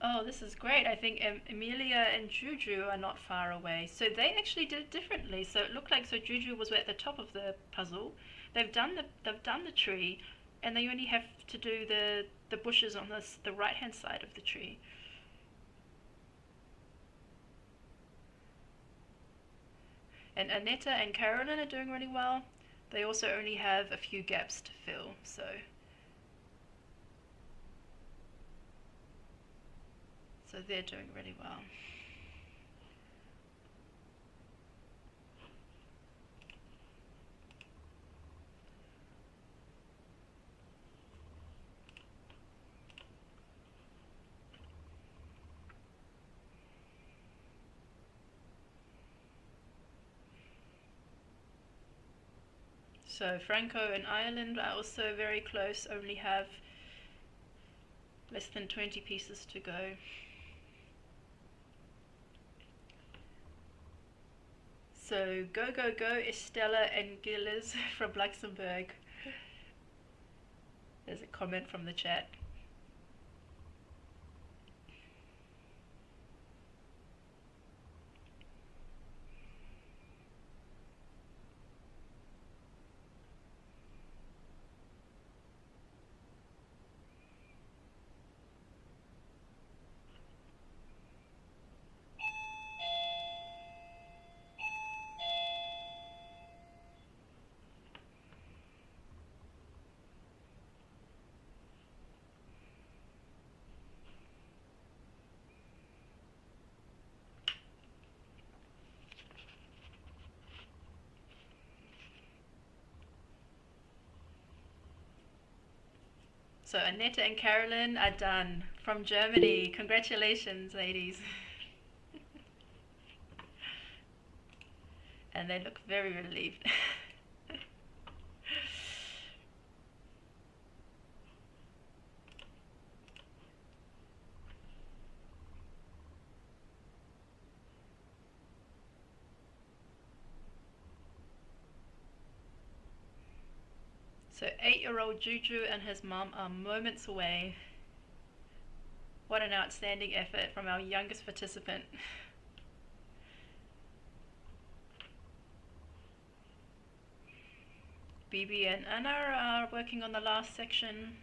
Oh, this is great. I think Emilia and Juju are not far away. So they actually did it differently. So it looked like Juju was at the top of the puzzle. They've done the tree, and they only have to do the bushes on the right-hand side of the tree. And Aneta and Carolyn are doing really well. They also only have a few gaps to fill, so they're doing really well. So Franco and Ireland are also very close, only have less than 20 pieces to go. So go, go, go, Estella and Gilles from Luxembourg. There's a comment from the chat. So Annette and Carolyn are done from Germany. Congratulations, ladies. And they look very relieved. So 8-year-old Juju and his mum are moments away. What an outstanding effort from our youngest participant. Bibi and Anna are working on the last section.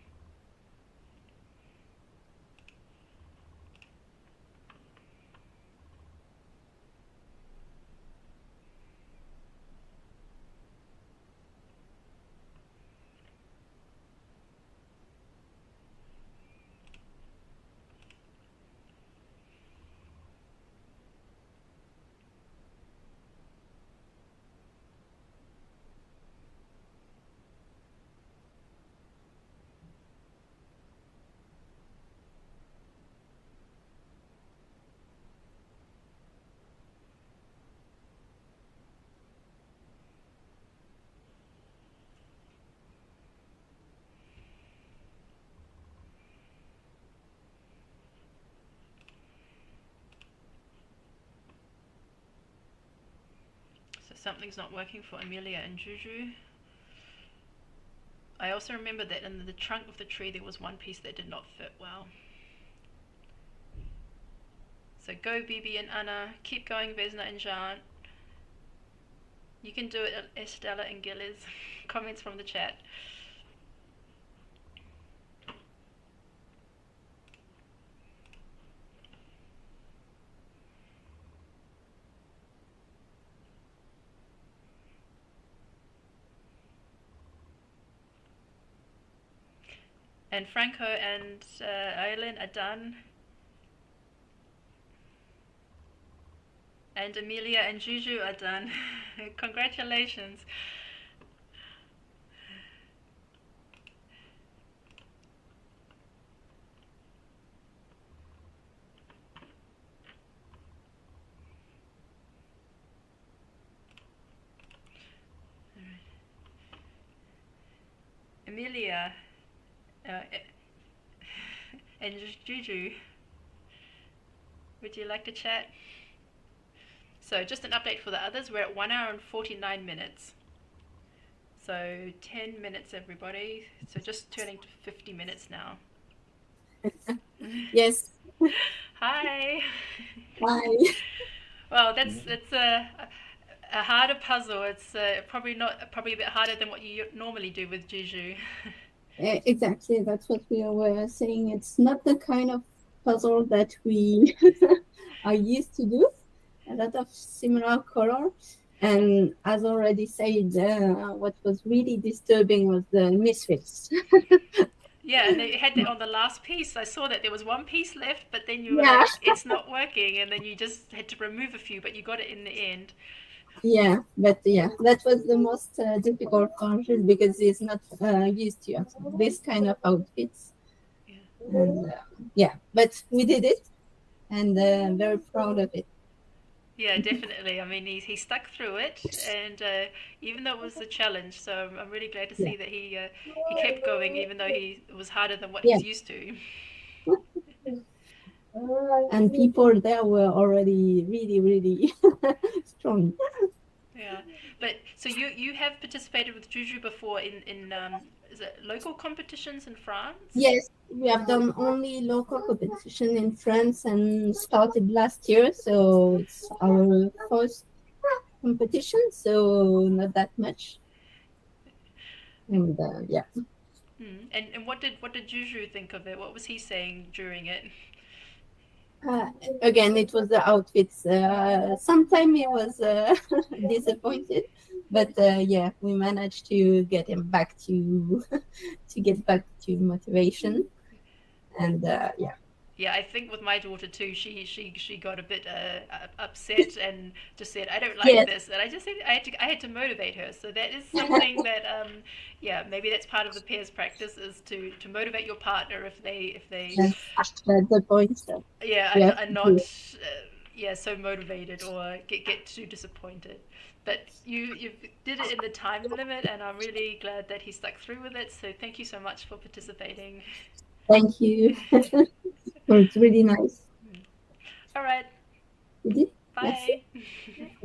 So something's not working for Amelia and Juju. I also remember that in the trunk of the tree there was one piece that did not fit well. So go Bibi and Anna, keep going Vesna and Jean. You can do it, Estella and Gilles. Comments from the chat. And Franco and Eileen are done. And Amelia and Juju are done. Congratulations. Amelia and Juju, would you like to chat? So just an update for the others, we're at 1 hour and 49 minutes. So 10 minutes everybody, so just turning to 50 minutes now. Yes. Hi. Hi. Well, that's a harder puzzle. It's probably a bit harder than what you normally do with Juju. Exactly. That's what we were saying. It's not the kind of puzzle that we are used to do. A lot of similar color. And as already said, what was really disturbing was the misfits. Yeah, and they had that on the last piece. I saw that there was one piece left, but then you were Yeah. like, it's not working, and then you just had to remove a few, but you got it in the end. Yeah, but yeah, that was the most difficult part because he's not used to this kind of outfits. Yeah. And, yeah, but we did it, and very proud of it. Yeah, definitely. I mean, he stuck through it, and even though it was a challenge, so I'm really glad to see that he kept going, even though it was harder than what Yeah. he's used to. And people there were already really, really strong. Yeah, but so you have participated with Juju before in is it local competitions in France? Yes, we have done only local competition in France and started last year, so it's our first competition, so not that much. And yeah. And what did Juju think of it? What was he saying during it? Again, it was the outfits. Sometimes he was disappointed, but yeah, we managed to get him back to get back to motivation, and yeah. Yeah, I think with my daughter too, she got a bit upset and just said, "I don't like Yes. this," and I just said I had to motivate her. So that is something that yeah, maybe that's part of the pairs practice is to motivate your partner if they That's the point. yeah are not yeah so motivated or get too disappointed. But you did it in the time limit, and I'm really glad that he stuck through with it. So thank you so much for participating. Thank you. It's really nice. All right. Did it? Bye.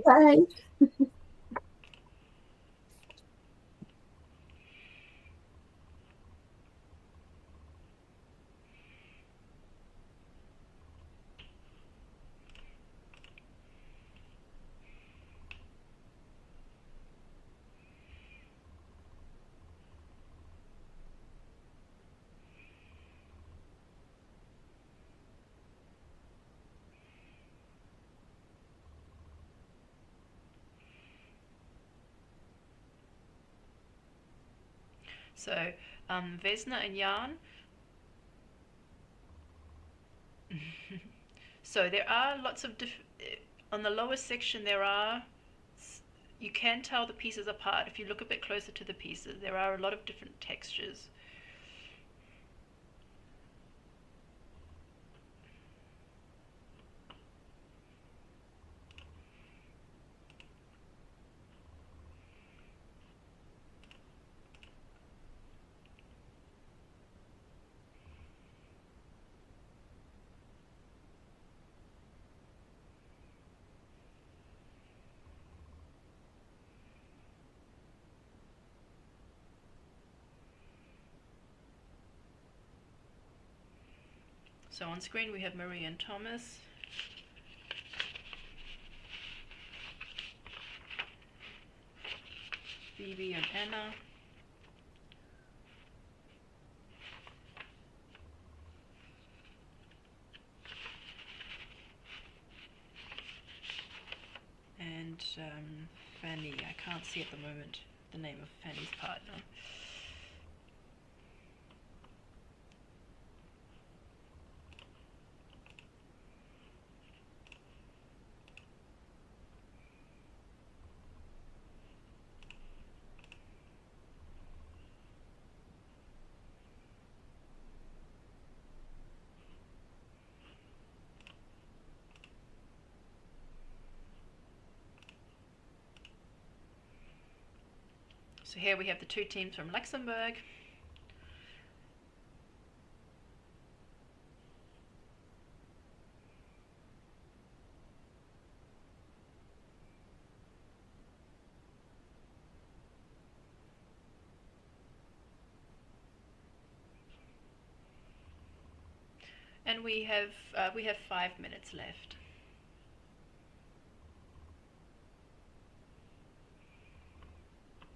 Bye. So, Vesna and Jan. So there are lots of on the lower section there are you can tell the pieces apart if you look a bit closer to the pieces. There are a lot of different textures. So on screen we have Marie and Thomas. Phoebe and Anna. And Fanny. I can't see at the moment the name of Fanny's partner. So here we have the two teams from Luxembourg. And we have 5 minutes left.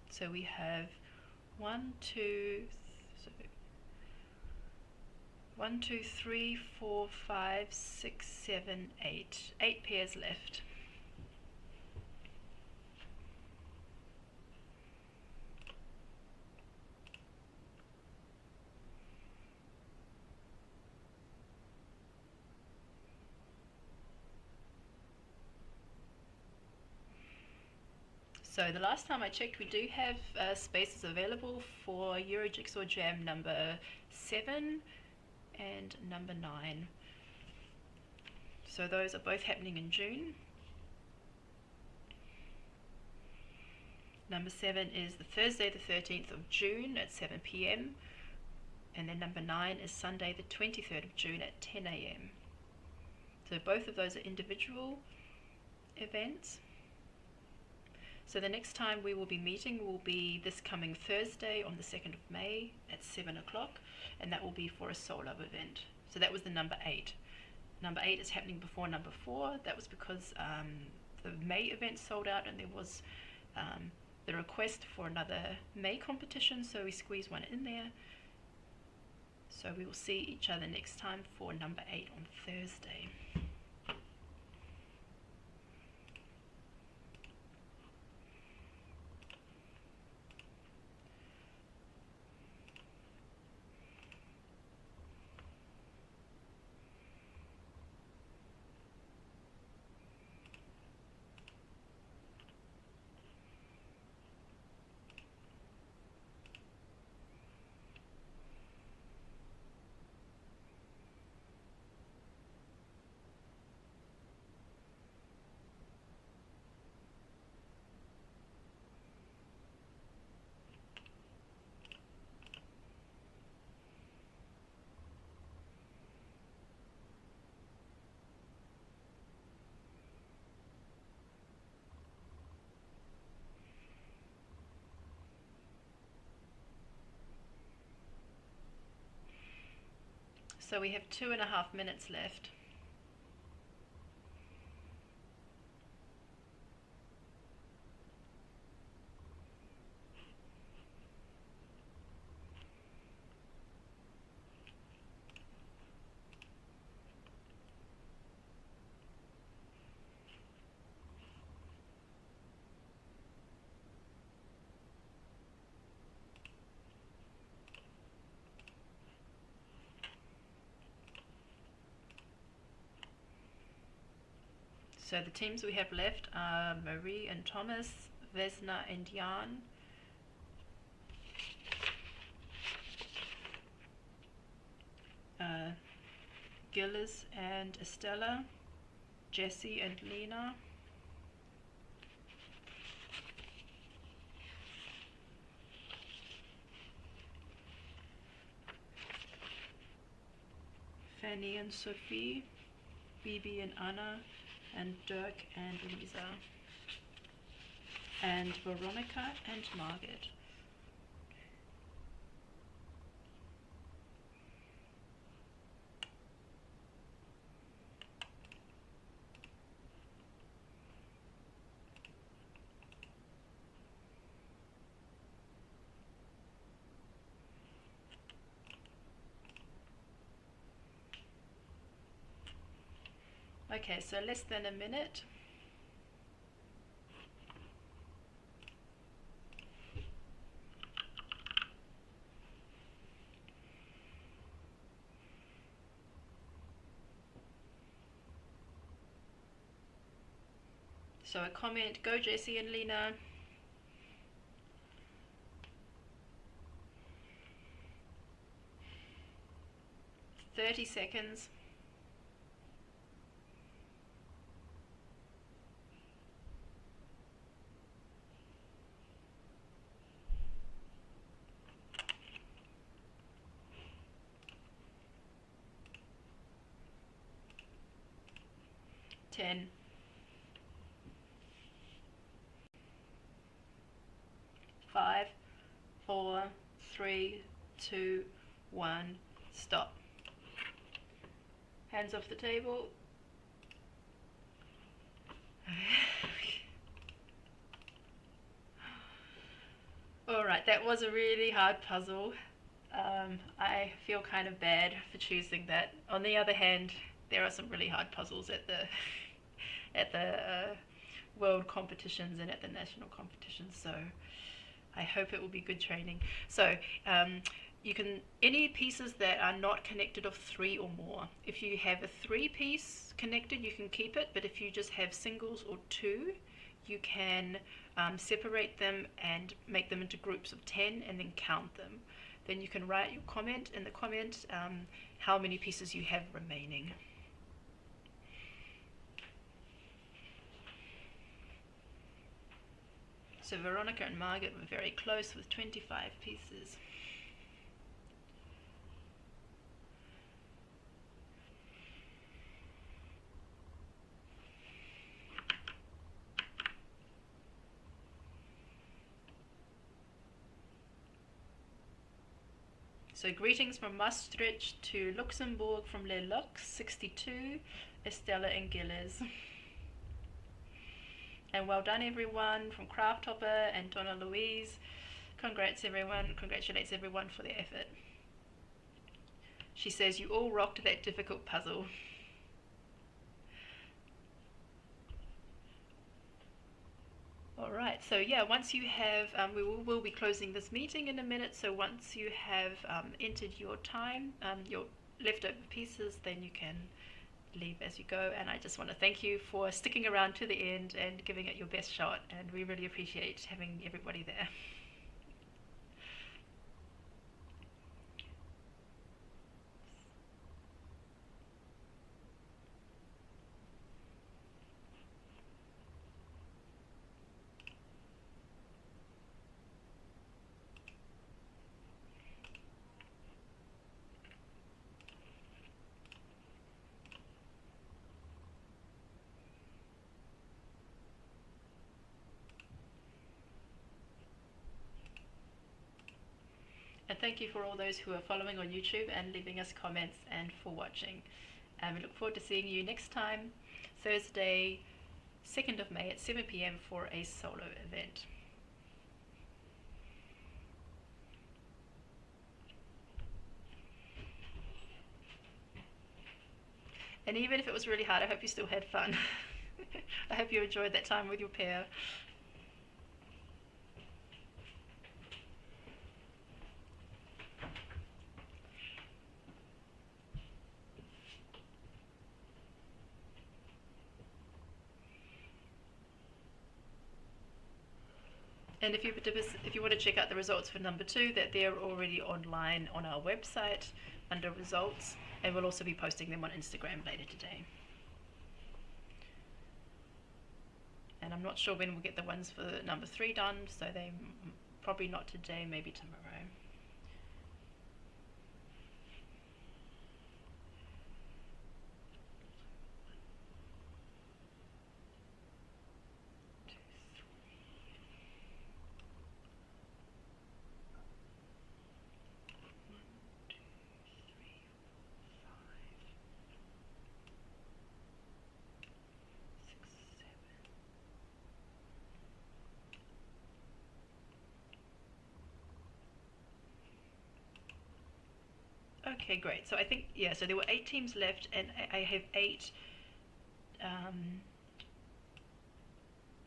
So we have 1, 2, 3, 4, 5, 6, 7, 8. 8 pairs left. So the last time I checked, we do have spaces available for Euro Jigsaw Jam number 7 and number 9. So those are both happening in June. Number 7 is the Thursday the 13th of June at 7 p.m. and then number 9 is Sunday the 23rd of June at 10 a.m. So both of those are individual events. So the next time we will be meeting will be this coming Thursday on the 2nd of May at 7 o'clock, and that will be for a solo event. So that was the number 8. Number 8 is happening before number 4. That was because the May event sold out and there was the request for another May competition, so we squeezed one in there. So we will see each other next time for number 8 on Thursday. So we have 2.5 minutes left. So the teams we have left are Marie and Thomas, Vesna and Jan, Gillis and Estella, Jessie and Lena, Fanny and Sophie, Bibi and Anna, and Dirk and Lisa, and Veronica and Margaret. Okay, so less than a minute. So a comment, go Jessie and Lena. "30 seconds. 10, 5, 4, 3, 2, 1, stop. Hands off the table. Alright, that was a really hard puzzle. I feel kind of bad for choosing that. On the other hand, there are some really hard puzzles at the world competitions and at the national competitions, so I hope it will be good training. So you can, any pieces that are not connected of 3 or more, if you have a 3-piece connected you can keep it, but if you just have singles or 2 you can separate them and make them into groups of 10 and then count them. Then you can write your comment in the comment how many pieces you have remaining. So Veronica and Margaret were very close with 25 pieces. So greetings from Maastricht to Luxembourg from Le Lux 62, Estella and Gilles. And well done everyone from Crafthopper and Donna Louise. Congrats everyone, congratulates everyone for their effort. She says you all rocked that difficult puzzle. Alright, so yeah, once you have, we will be closing this meeting in a minute, so once you have entered your time, your leftover pieces, then you can leave as you go. And I just want to thank you for sticking around to the end and giving it your best shot, and we really appreciate having everybody there. And thank you for all those who are following on YouTube and leaving us comments and for watching. And we look forward to seeing you next time, Thursday, 2nd of May at 7 PM for a solo event. And even if it was really hard, I hope you still had fun. I hope you enjoyed that time with your pair. And if you want to check out the results for number 2, that they're already online on our website under results, and we'll also be posting them on Instagram later today. And I'm not sure when we'll get the ones for number 3 done, so they probably not today, maybe tomorrow. Okay, great. So I think, yeah, so there were 8 teams left, and I have 8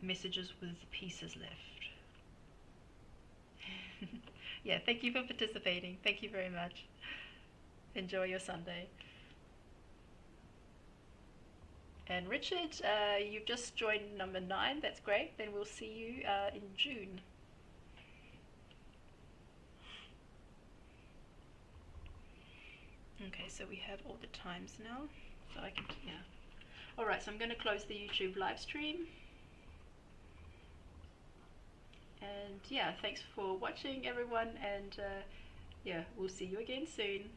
messages with pieces left. Yeah, thank you for participating. Thank you very much. Enjoy your Sunday. And Richard, you've just joined number 9. That's great. Then we'll see you in June. Okay, so we have all the times now, so I can, yeah. Alright, so I'm going to close the YouTube live stream. And yeah, thanks for watching everyone, and yeah, we'll see you again soon.